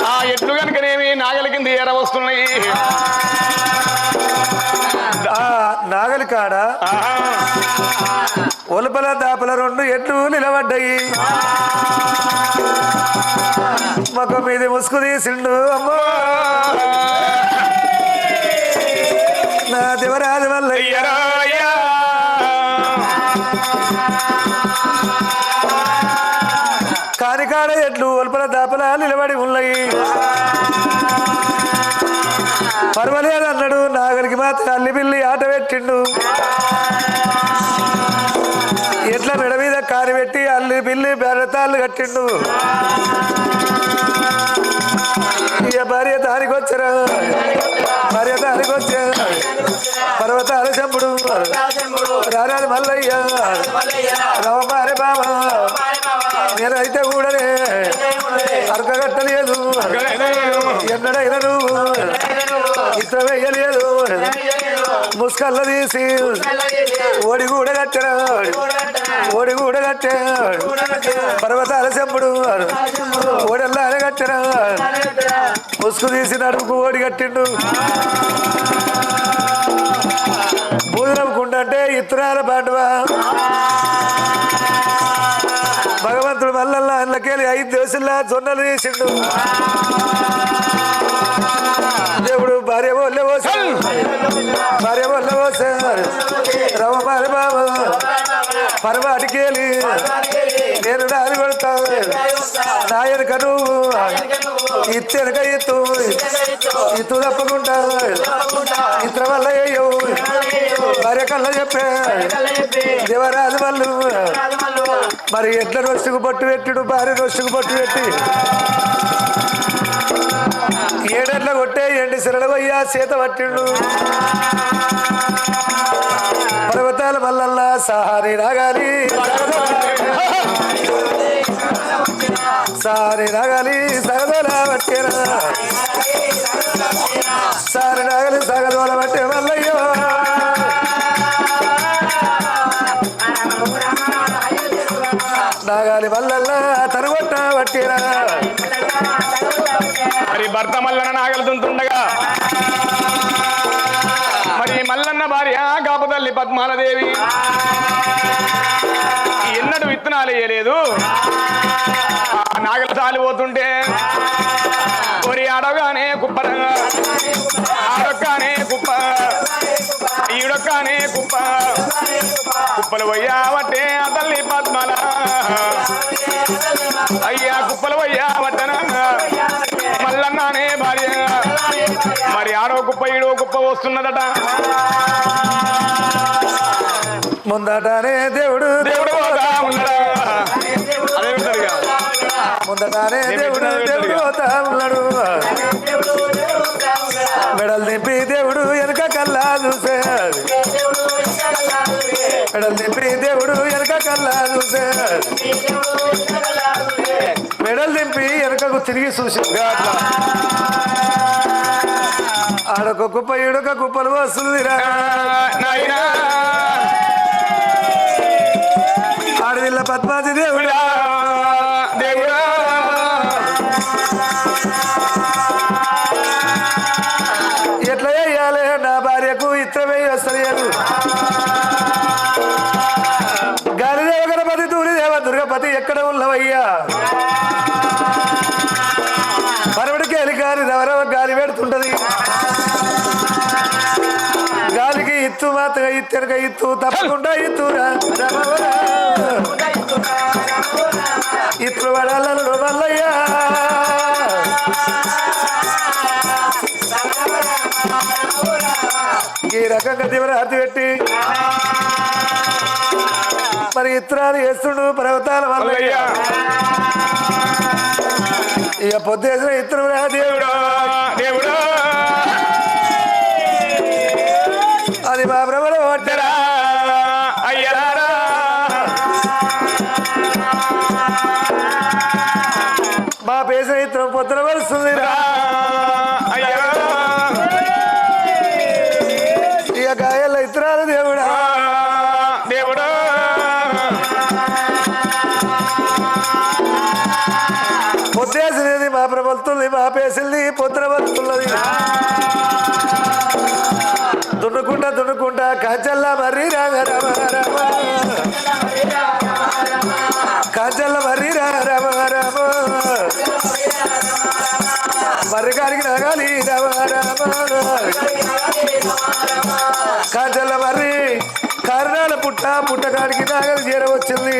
ఆ ఎట్లు కనుకనేమి నాగలి కింద ఎర వస్తున్నాయి. నాగలి కాడ ఒలపల దాపల 2 ఎట్లు నిలబడ్డాయి. మొక్క మీద ముసుగు తీసిండు అమ్మో నా దేవరాజు మల్లయ్య. కానికాడ ఎట్లు ఒలపల దాపల నిలబడి ఉన్నాయి. పర్వాలేదు అన్నాడు. నాగలికి మాత్రం అల్లి పిల్లి ఆట పెట్టిండు. ఎట్ల మెడ మీద కాని పెట్టి అల్లి పిల్లి బెరతాళ్ళు కట్టిండు. ఇక భార్య దానికి వచ్చారా భార్య దానికి వచ్చా పర్వతాల చంపుడు రారాలు మల్లయ్య రవమారే బాబా నేనైతే కూడానే అరకగట్టలేదు ఎన్నడైనా నువ్వు ఇతర వేయలేదు. ముసుకల్ల తీసి ఓడి కూడా కట్టాడు ఓడి కూడా కట్టాడు పర్వతాల చెంపుడు ఓడల్లానే కట్టాడు ముసుగు తీసి నడుముకు ఓడి కట్టిండు. భూదనం కుండంటే ఇత్తనాల పాండవా భగవంతుడు మల్లల్లా అందుకెళ్ళి 5 దోసుల్లా జొన్నలు వేసిండు. దేవుడు భార్య బోల్లే పోసాడు భార్య బోల్లే పోసాడు రవమారి బాబా పరవాటికేలి నేను నాది కొడతా నాయనక నువ్వు ఇత్తెనక ఇత్తు తప్పకుండా ఇతర వల్ల అయ్యవు భార్య కళ్ళ చెప్పే దేవరాజు వాళ్ళు మరి ఎట్ల రొచ్చుకు పట్టు పెట్టిడు భార్య రొచ్చుకు పట్టు పెట్టి ఏడెట్ల కొట్టే ఎండి సిరలు పోయ్యా చేత పట్టిండు. పర్వతాల మల్లల్లా సారి రాగాలి సారి రాగాలి సగదోల పట్టేరా సారి రాగాలి సగదోల పట్టే మల్లయ్యో నాగాలి మల్లల్లా తరుగొట్ట పట్టేరా. మరి భర్త మల్లన్న నాగలు తుంటుండగా మరి మల్లన్న భార్య కాపుతల్లి పద్మాలదేవి ఎన్నడూ విత్తనాలు వేయలేదు. నాగలు చాలిపోతుంటే కొరి ఆడగానే కుప్ప ఆడొక్కానే కుప్ప ఈడొక్కానే కుప్ప కుప్పలు పోయావట్టే ఆ తల్లి పద్మల అయ్యా కుప్పలు పోయావట్టన మల్లన్నానే భార్య మరి ఆడో కుప్ప ఈడో కుప్ప వస్తున్నదట. ముందటానే దేవుడు దేవుడు ఉన్నాడా అదే ఉంటారుగా ముందటానే దేవుడు దేవుడు పోతా ఉన్నాడు. మెడలు దింపి దేవుడు వెనక కల్లా చూసే మెడలు దింపి దేవుడు వెనక కల్లా చూసే మెడలు దింపి వెనకకు తిరిగి చూసి ఆడొక కుప్ప ఈడొక కుప్పలు వస్తుందిరా ఆడవిల్ల పద్మాజి దేవుడా దేవుడా ఎట్లా వేయాలి నా భార్యకు ఇత్ర వేయి వస్తలేదు. గాలిదేవ గణపతి తూలిదేవ దుర్గపతి ఎక్కడ ఉన్నవయ్యా పరవడికి వెళ్ళి గాలి రవరవ గాలి పెడుతుంటది. గాలికి ఇత్తు మాత్రగా ఇత్తెనక ఇత్తు తప్పకుండా ఇత్తురా ఇత్తు పడాలను మల్లయ్యా ఈ రకంగా దివరాతి పెట్టి మరి ఇత్తనాలు వేస్తుండు పర్వతాల మల్లయ్య. ఇక పొద్దేసిన ఇత్తనం రా దేవుడు దేవుడు మా పేసిన ఇతరం పొద్దున వస్తుంది ఇక గాయాల ఇతరాలు దేవుడా దేవుడా పొద్దేసినది మా ప్రబలుతుంది మా పేసిల్ని పొద్దున వస్తున్నది దున్నుకుంటా కంచల్లా మర్రి రామ రామ రామ కంచల్ల మర్రి రామ రామ మర్రి కాడికి నాగాలి రామ రామ కంచల్ల మర్రి కారణాల పుట్ట కాడికి నాగలి చేరవచ్చింది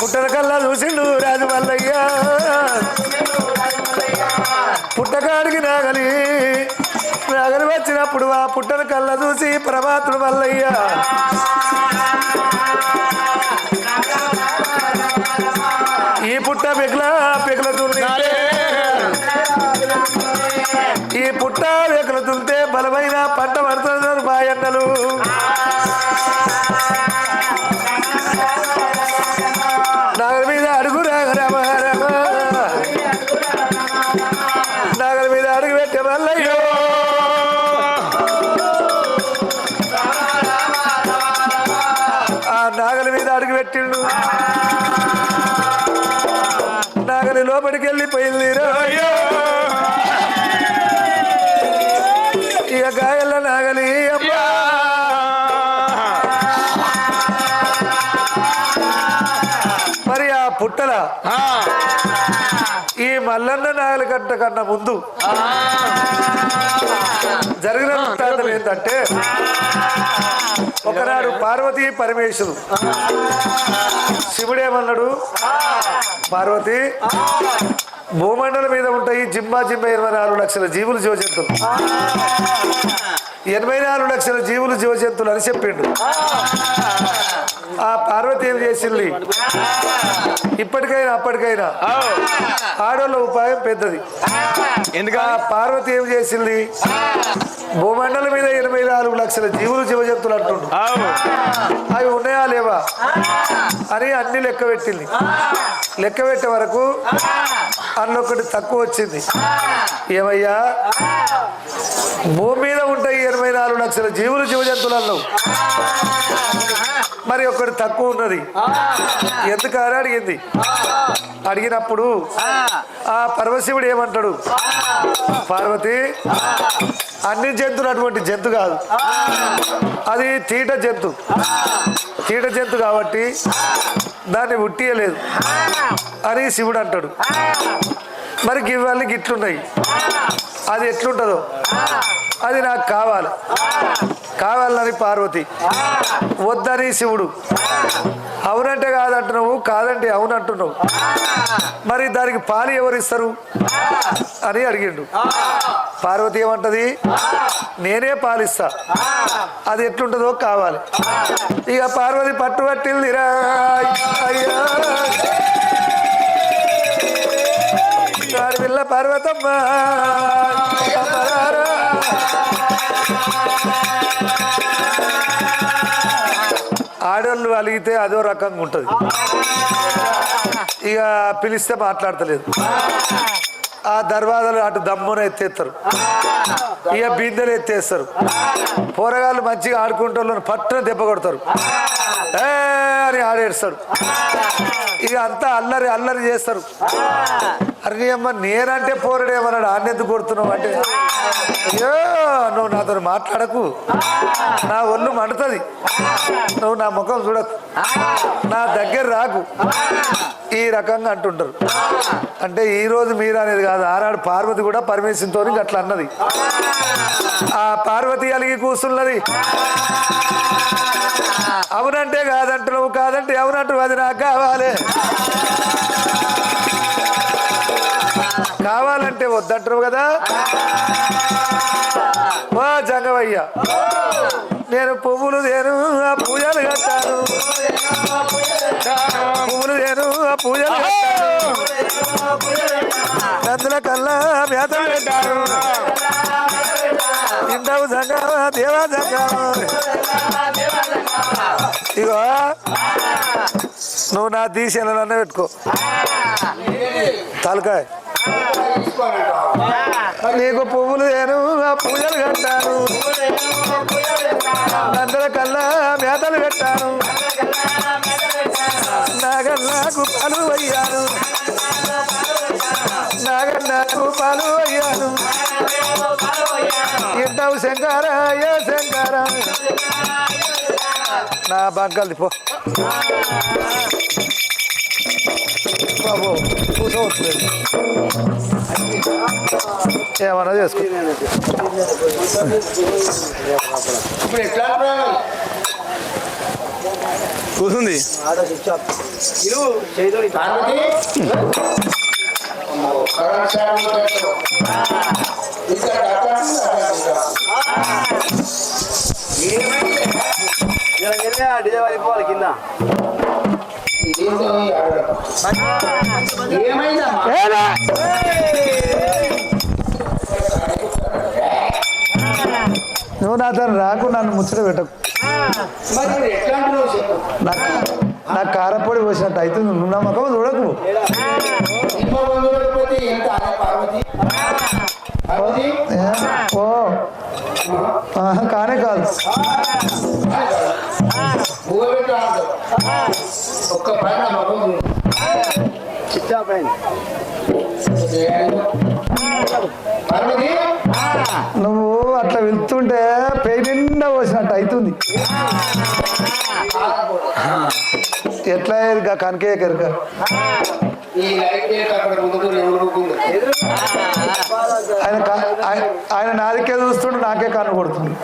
పుట్టల కల్లా చూసిండు రాజు మల్లయ్య పుట్టకాడికి నాగలి వచ్చినప్పుడు ఆ పుట్టన కళ్ళ చూసి ప్రమాతుడు మల్లయ్య ఈ పుట్ట పెగలతుంది ఈ పుట్ట పెగలతుంటే బలమైన పంట పడుతున్నారు మా ఎండలు నాగల మీద అడుగు రామ రామ నాగల మీద అడుగు పెట్టే మల్లయ్యో ఆ నాగల మీద అడుగు పెట్టిండు నాగలి లోపలికి వెళ్ళిపోయింది ఇక గాయల నాగలి అమ్మా మరి ఆ పుట్టల ఈ మల్లన్న నాగలి గంట కన్నా ముందు జరిగిన వృత్తాంతం ఏంటంటే ఒకనాడు పార్వతీ పరమేశ్వరు శివుడేమన్నాడు పార్వతి భూమండలం మీద ఉంటాయి జింబా 24 లక్షల జీవులు జీవజంతువులు 84 లక్షల జీవులు జీవజంతువులు అని చెప్పిండు ఆ పార్వతి ఏం చేసింది ఇప్పటికైనా అప్పటికైనా ఆడోళ్ళ ఉపాయం పెద్దది ఎందుకు ఆ పార్వతి ఏం చేసింది భూమండలం మీద 84 లక్షల జీవులు జీవజంతువులు అంటుండు అవి ఉన్నాయా లేవా అని అన్ని లెక్క పెట్టింది లెక్క పెట్టే వరకు అందులో ఒకటి తక్కువ వచ్చింది ఏమయ్యా భూమి మీద ఉంటాయి 84 లక్షల జీవులు జీవజంతువులలో మరి ఒకటి తక్కువ ఉన్నది ఎందుకని అడిగింది అడిగినప్పుడు ఆ పరమశివుడు ఏమంటాడు పార్వతి అన్ని జంతువులు అటువంటి జంతు కాదు అది తీట జంతు కాబట్టి దాన్ని ఉట్టియలేదు అని శివుడు అంటాడు మరి ఇవన్నీ గిట్లున్నాయి అది ఎట్లుంటుందో అది నాకు కావాలని పార్వతి వద్దని శివుడు అవునంటే కాదంటున్నావు కాదంటే అవునంటున్నావు మరి దానికి పాలు ఎవరిస్తారు అని అడిగిండు పార్వతి ఏమంటది నేనే పాలిస్తా అది ఎట్లుంటుందో కావాలి ఇక పార్వతి పట్టుబట్టింది పిల్ల పార్వతమ్మ ఆడోళ్ళు అలిగితే అదో రకంగా ఉంటుంది ఇక పిలిస్తే మాట్లాడతలేదు ఆ దర్వాజాలు అటు దమ్మున ఎత్తేస్తారు ఇక బిందెలు ఎత్తేస్తారు పోరగాళ్ళు మంచిగా ఆడుకుంటూ పట్టున దెబ్బ కొడతారు అని ఆడేస్తాడు ఇక అంతా అల్లరి చేస్తారు అరే అమ్మ నేనంటే పోరడేమన్నాడు ఆన్నెందుకు కొడుతున్నావు అంటే అయ్యో నువ్వు నాతో మాట్లాడకు నా ఒళ్ళు మండుతుంది నువ్వు నా ముఖం చూడకు నా దగ్గర రాకు ఈ రకంగా అంటుంటారు అంటే ఈ రోజు మీరు అనేది కాదు ఆనాడు పార్వతి కూడా పరమేశ్వరుతో అట్లా అన్నది ఆ పార్వతి అలిగి కూర్చున్నది అవునంటే కాదంటున్నావు కాదంటే అవునంటు అది నాకు కావాలంటే వద్దంటున్నావు కదా వా జంగవయ్య నేను పువ్వులు తేను ఆ పూజలు కట్టాను పువ్వులు తేను ఆ పూజలు కట్టాను నందుల కల్లా మేత పెట్టాను ఇంటవు జంగ దేవ ఇగో నువ్వు నా తీసేనన్నా పెట్టుకో తలకాయ నీకు పువ్వులు నేను ఆ పూజలు కట్టాను అందరి కల్లా మేతలు పెట్టాను నాగన్నాకు పాలు అయ్యాను నాగన్నాకు పాలు అయ్యాను ఇంటావు శంకార ఏ శంకార నా బంకల్ది పో బాబు కూర్చోవట్లేదు ఏమన్నా చేసుకో ఇప్పుడు ఎట్లా కూర్చుంది నువ్వు నా తను రాకు నన్ను ముచ్చట పెట్టకు నాకు కారపొడి పోసినట్టు అవుతుంది నువ్వు నా ముఖం చూడకు ఓ కానే కాదు ఒక్క పైన చిట్టా పైన నువ్వు అట్లా వెళ్తుంటే పేరు నిండా పోసినట్టు అవుతుంది ఎట్లా కనకే కనుక ఆయన నాదికే చూస్తుండు నాకే కన్ను కొడుతుండు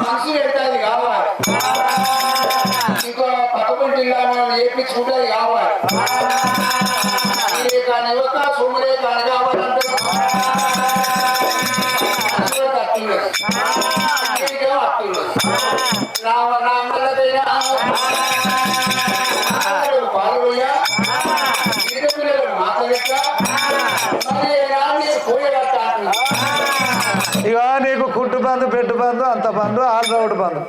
మనిషి పెడతాది కావాలి ఇంకో పక్కపంటి జిల్లాలో ఏపించుకుంటుంది కావాలి కానీ ఒక సోమరే కానీ కావాలంటే పాల్గొయ్యా మాట్లాడతా పోయేటట్టు ఇక నీకు కుట్టు బంధు పెట్టు బంధు అంత బంధు ఆల్ రౌండ్ బంధు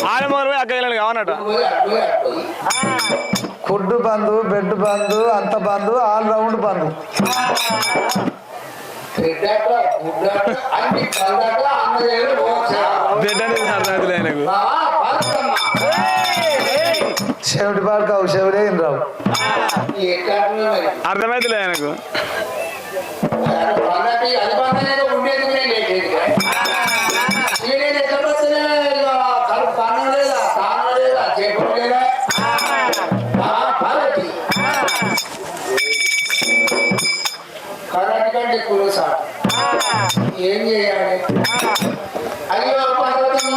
ఆడమోరు అక్కయ్యలు కావనట కుడ్డు బంధు బెడ్ బంధు అంత బంధు ఆల్ రౌండ్ బంధు ఆయనకు చెవిటి పాడు కావు చెవిడే రావు అర్థమైతులే ఆయనకు కర్ణాటకంటే కురుసా ఏం చేయాలి అయ్యో పర్వతమ్మ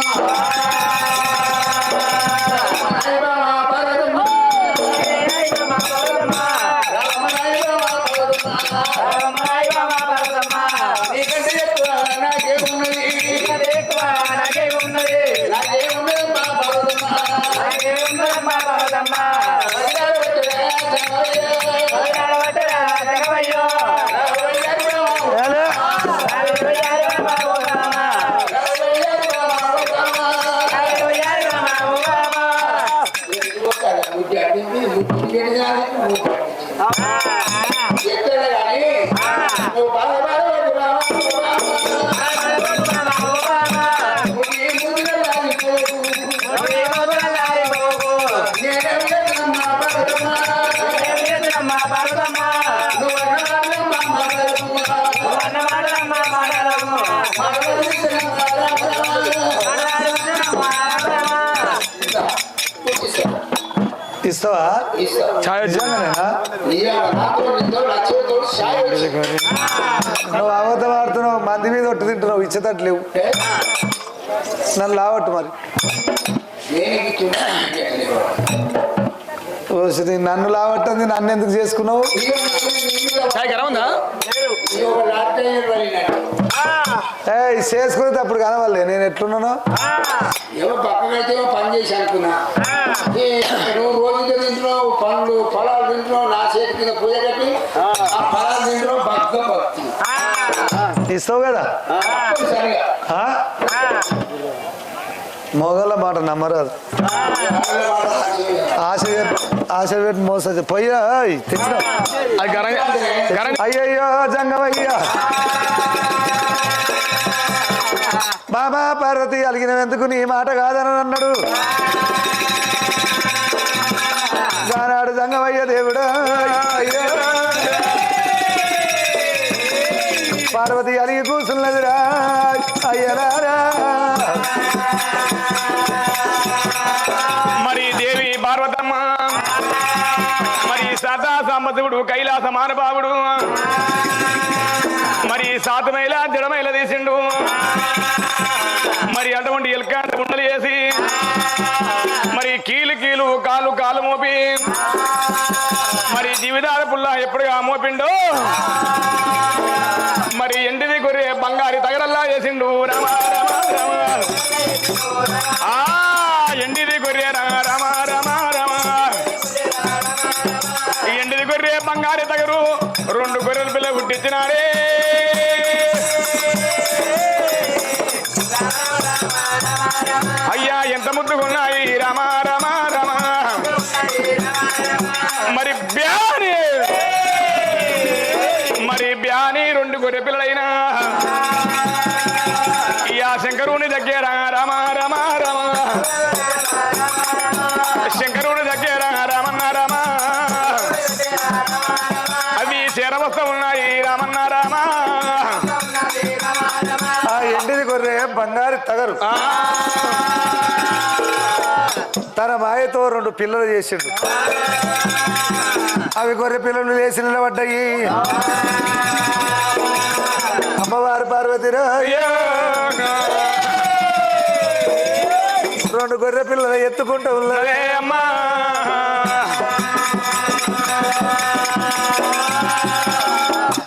ఇస్తావా నువ్వు అవత వాడుతున్నావు మంది మీద ఒట్టు తింటున్నావు ఇచ్చేటట్లేవు నన్ను లావట్టు మరి నన్ను లావట్టుంది నన్ను ఎందుకు చేసుకున్నావు చాయ్ గరం ఉందా ఇది ఒక లాక్టైన్ పడినట్టు చేసుకునేది అప్పుడు కనవాలి నేను ఎట్లున్నాను ఏమో పక్కకైతే పని చేసి అనుకున్నా నువ్వు రోజు తింటున్నావు పండ్లు ఫలాలు తింటున్నావు నా చేతి కింద పూజ కట్టి ఆ ఫలాలు తింటున్నావు భక్తం భక్తి ఇస్తావు కదా సరిగా మొగల మాట నమ్మరాదు ఆశ పెట్టి మోస పోయ్యా తెచ్చిన అది గరం గరం అయ్యయ్యో జంగమయ్యా బాబా పార్వతి అలిగినందుకు నీ మాట కాదని అన్నాడు గానాడు జంగమయ్య దేవుడా అయ్యో పార్వతి అలిగి కూర్చున్నదిరా అయ్యరారా మరి దేవి పార్వతమ్మ మరి సదా సంబతుడు కైలాస మానబావుడు మరి సాతుమైల జడమైల తీసిండు మరి అటువంటి ఎల్కాంత గుండలు వేసి మరి కీలు కీలు కాలు కాలు మోపి మరి జీవితాల పుల్ల ఎప్పుడుగా మోపిండు మరి ఎండిది గొర్రె బంగారి తగరల్లా చేసిండు రమ రమ రమ ఎండిది గొర్రె రమ రమ రమ ఎండిది గొర్రె బంగారి తగరు 2 గొర్రెల పిల్ల పుట్టించినారే అయ్యా ఎంత ముద్దుకున్నాయి రమ రమ రమ మరి బ్యాని 2 గొర్రె పిల్లలైనా ఇయా శంకరుని దగ్గర రమ రమ రమ శంకరుని దగ్గర రామన్న రామ అవి చేరవస్త ఉన్నాయి రామన్న రామ ఆ ఎండిది గొర్రె బంగారు తగరు తన మాయతో 2 పిల్లలు చేసిండు అవి గొర్రె పిల్లలు లేచి నిలబడ్డాయి అమ్మవారు పార్వతిరా 2 గొర్రె పిల్లలు ఎత్తుకుంటూ ఉన్నదే అమ్మా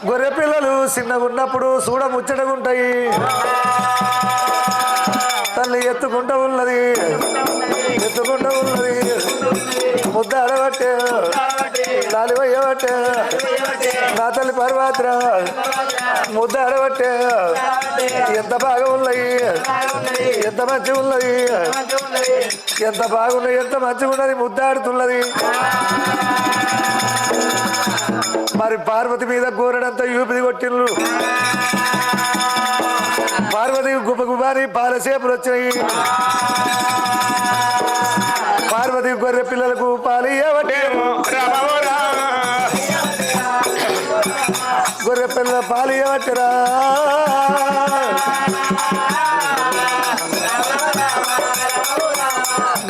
గొర్రె పిల్లలు చిన్నగా ఉన్నప్పుడు చూడ ముచ్చటగుంటాయి తల్లి ఎత్తుకుంటూ ఉన్నది ముద్ద ఆడబట్టే లాలివయ్యబట్టే నా తల్లి పర్వాత్ర ముద్ద ఆడబట్టే ఎంత బాగా ఉన్నాయి ఎంత మంచిగా ఉన్నది ఎంత బాగున్నాయి ఎంత మంచిగా ఉన్నది ముద్ద ఆడుతున్నది మరి పార్వతి మీద గోరడంతా యూపిది కొట్టిండ్రు పార్వతి గుబ్బ గుబాని పాలసేపులు వచ్చినాయి పార్వతి గొర్రె పిల్లలకు పాలు గొర్రె పిల్లల పాలు ఇవ్వట్టరా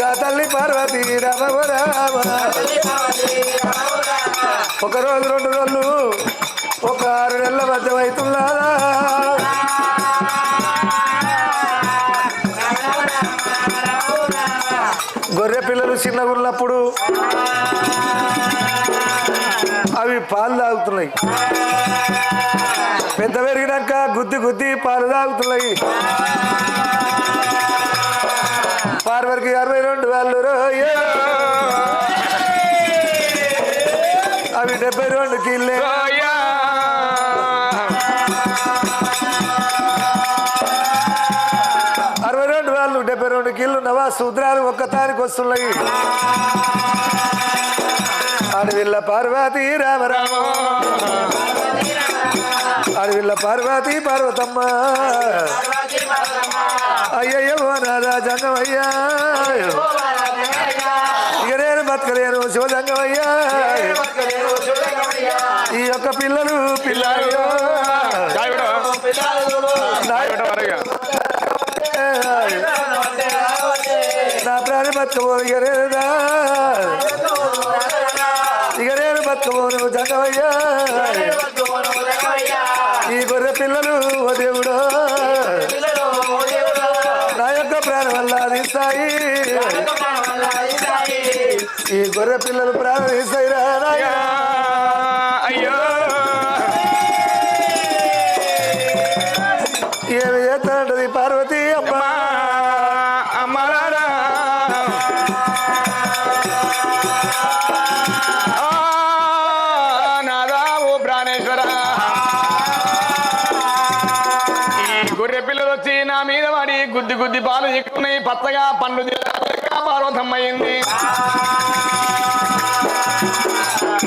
గా తల్లి పార్వతి రామ రామ ఒక రోజు 2 రోజులు ఒక 6 నెలల మధ్య అవుతున్నారా గొర్రె పిల్లలు చిన్నగా ఉన్నప్పుడు అవి పాలు తాగుతున్నాయి పెద్ద పెరిగినాక గుద్ది పాలు తాగుతున్నాయి పార్వతికి 62 వాళ్ళు అవి 72 కిల్లే 62 వాళ్ళు 72 కిళ్ళు నవా సూత్రాలు ఒక్కతానికి వస్తున్నాయి అడవిల్ల పార్వతి రామరామ అడవిల్ల పార్వతి పార్వతమ్మ అయ్యయ్యో నాదా జంగమయ్యా ఇక నేను బతకలేను శివజంగమయ్యా ఈ యొక్క పిల్లలు నా ప్రాణి బతకపోను ఇక నేను బతకపోను జంగమయ్యా ఈ గొర్రె పిల్లలు ఓ దేవుడు నా యొక్క ప్రాణం వల్ల తీస్తాయి ఈ గొర్రె పిల్లలు ప్రాణం తీస్తాయి రా అయ్యో పిల్లలు వచ్చి నా మీద పడి గుద్ది గుద్ది పాలు ఎక్కున్నాయి పచ్చగా పండు పార్వతమ్మయింది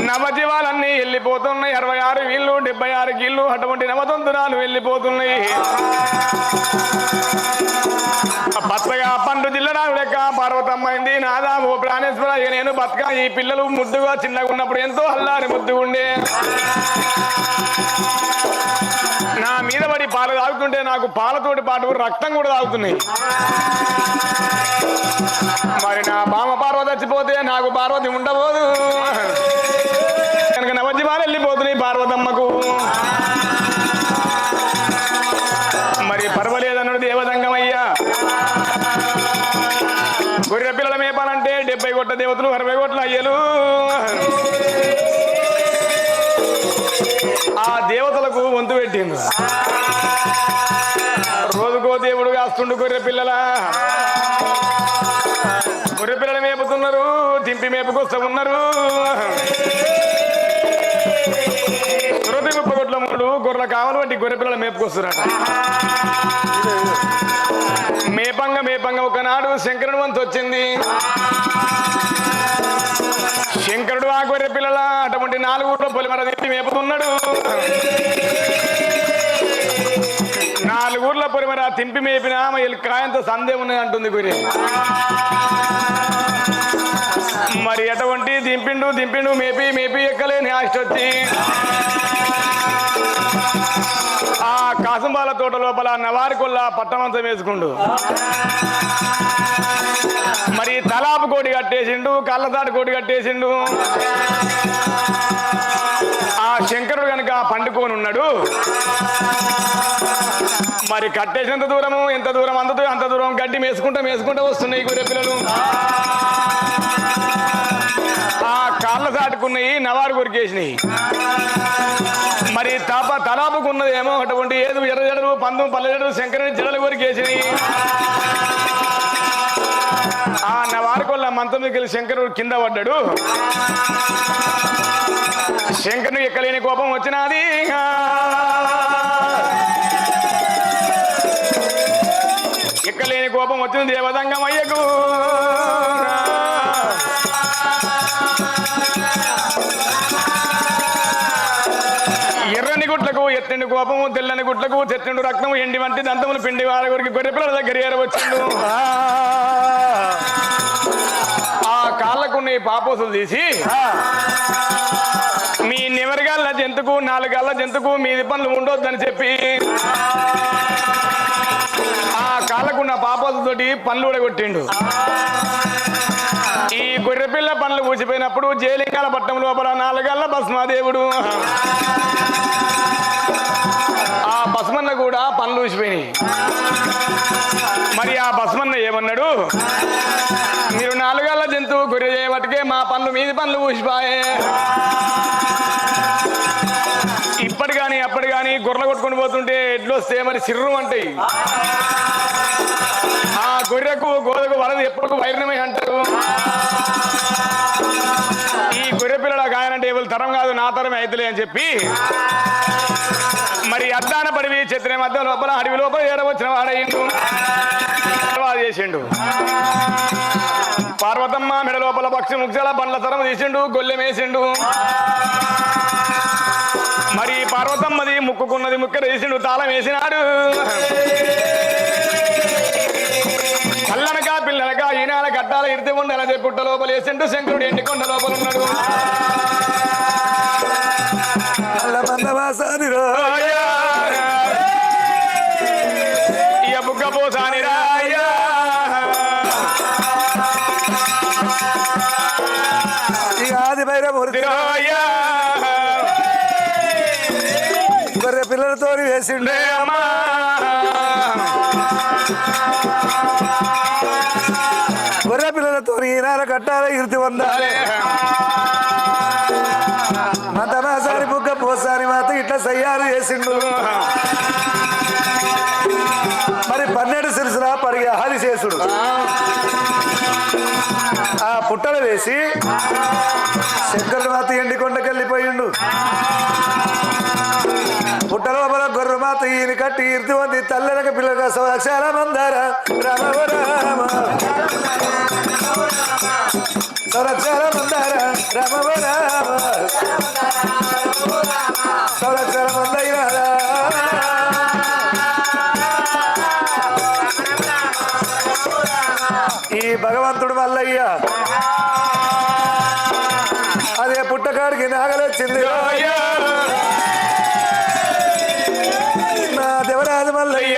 నవజీవాలన్నీ వెళ్ళిపోతున్నాయి 66 వీళ్ళు 76 గీళ్ళు అటువంటి నవతంతురాలు వెళ్ళిపోతున్నాయి పచ్చగా పండు జిల్లరావు లెక్క పార్వతమ్మైంది నాదా ఓ ప్రాణేశ్వర నేను బతక ఈ పిల్లలు ముద్దుగా చిన్నగా ఉన్నప్పుడు ఎంతో అల్లారి ముద్దుగా ఉండే నా మీద పడి పాలు తాగుతుంటే నాకు పాలతోటి పాటు రక్తం కూడా తాగుతున్నాయి మరి నా బామ పార్వతి చచ్చిపోతే నాకు పార్వతి ఉండబోదు కనుక నవజీవాలు వెళ్ళిపోతున్నాయి పార్వతమ్మకు మరి పర్వాలేదన్నాడు దేవదంగమయ్యా గొర్రె పిల్లల మేపాలంటే 70 కోట్ల దేవతలు 60 కోట్ల అయ్యలు ఆ దేవతలకు వంతు పెట్టింది రోజుకో దేవుడు కాస్తుండు గొర్రె పిల్లల మేపుతున్నారు దింపి మేపుకొస్తా ఉన్నారు 30 కోట్ల మూడు గొర్రెల కావాలి వంటి గొర్రె పిల్లల మేపుకొస్తున్నారట మేపంగా ఒకనాడు శంకరుడు వంతు వచ్చింది శంకరుడు ఆ గొర్రె పిల్లల అటువంటి 4 ఊర్లో పొలిమర తిప్పి మేపుతున్నాడు 4 ఊర్ల పొలిమర తింపి మేపిన కాయంత సందేహం ఉన్నది అంటుంది గొర్రె మరి అటువంటి దింపిండు మేపి ఎక్కలేని ఆశ వచ్చి ఆ కాసంబాల తోట లోపల నవారికొల్ల పట్టమంతం వేసుకుండు మరి తలాపు కోడి కట్టేసిండు కళ్ళతాడు కోడి కట్టేసిండు ఆ శంకరుడు కనుక పండుకొని ఉన్నాడు మరి కట్టేసినంత దూరము ఎంత దూరం అందుతుంది అంత దూరం గడ్డి మేసుకుంటూ వస్తున్నాయి గొర్రె పిల్లలు ఆ కాళ్ళ సాటుకున్నాయి నవారు కొరికేసినాయి మరి తలాపుకున్నదేమో అటువంటి ఏదో ఎర్ర జడలు పందం పల్లె జడలు శంకరుని జడలు కొరికేసినాయి ఆ నవారుకొల్ల మంతం దగ్గర శంకరుడు కింద పడ్డాడు శంకరుని ఎక్కలేని కోపం వచ్చినది ఎక్కలేని కోపం వచ్చింది దేవదంగమయ్యకు ఎర్రని గుట్లకు ఎత్తెండు కోపము తెల్లని గుట్లకు తెత్తెండు రక్తము ఎండి వంటి దంతములు పిండి వారి గొర్రె పిల్లల దగ్గర ఏరవచ్చిండు ఆ కాళ్ళకున్న పాపోసులు తీసి మీ నివరిగాళ్ళ జంతుకు 4 గాళ్ళ జంతుకు మీది పనులు ఉండొద్దని చెప్పి ఆ కాళ్ళకున్న పాపోసులతోటి పనులు ఊడగొట్టిండు ఈ గొర్రెపిల్ల పనులు ఊసిపోయినప్పుడు జేలింగాల పట్టణం లోపల 4 గాళ్ళ భస్మాదేవుడు ఆ బస్మన్న కూడా పనులు ఊసిపోయినాయి మరి ఆ బస్మన్న ఏమన్నాడు మీరు 4 గాళ్ళ జంతువు గొర్రె చేయబట్టుకే మా పనులు మీది పనులు ఊసిపోయే ఇప్పటి కానీ అప్పటి కానీ గొర్రెలు కొట్టుకొని పోతుంటే ఎడ్లు వస్తే మరి సిర్రు అంటాయి ఆ గొర్రెకు గోదకు వరది ఎప్పటికు వైరణమై అంటారు ఈ గొర్రె పిల్లల గాయనంటే ఎవరు తరం కాదు నా తరమే అయితలే అని చెప్పి మరి అద్దాన పడివి చెత్త మధ్య లోపల అడవి లోపల ఏడవచ్చిన వాడయిండు చేసిండు పార్వతమ్మ మెడ లోపల పక్షి ముక్షల బండ్ల తరం తీసిండు గొల్లెం వేసిండు మరి పార్వతమ్మది ముక్కుకున్నది ముక్కర తీసిండు తాళం వేసినాడు కళ్ళనక పిల్లనక ఈనాల గడ్డాల ఇడితే ఉండాల పుట్ట లోపల వేసిండు శంకరుడు ఎండికొండ లోపల ఉన్నాడు బుగ్గపోసాని రాయ్యా ఆది భైరమూర్తి గొర్రె పిల్లలతో వేసిండే అమ్మా గొర్రె పిల్లలతో ఈనాల కట్టాల ఇరుతి వందాలి మతమాసారి బుగ్గ పోసారి మాత ఇట్లా సయ్యారు చేసిండు మరి 12 సిరుసుల పరిగా హరి చేసుడు ఆ పుట్టలు వేసి శంకరుడు మాత ఎండికొండకెళ్ళిపోయిండు పుట్ట లోపల గొర్రె జగమాత ఈయన కట్టి ఇర్తి వంది తల్లెనక పిల్లల సంరక్షణ మందార రామ రామ సంరక్షణ మందార రామ రామ సంరక్షణ మందైనారా ఈ భగవంతుడు మల్లయ్య అదే పుట్టకాడికి నాగలొచ్చింది నా దేవరాజు మల్లయ్య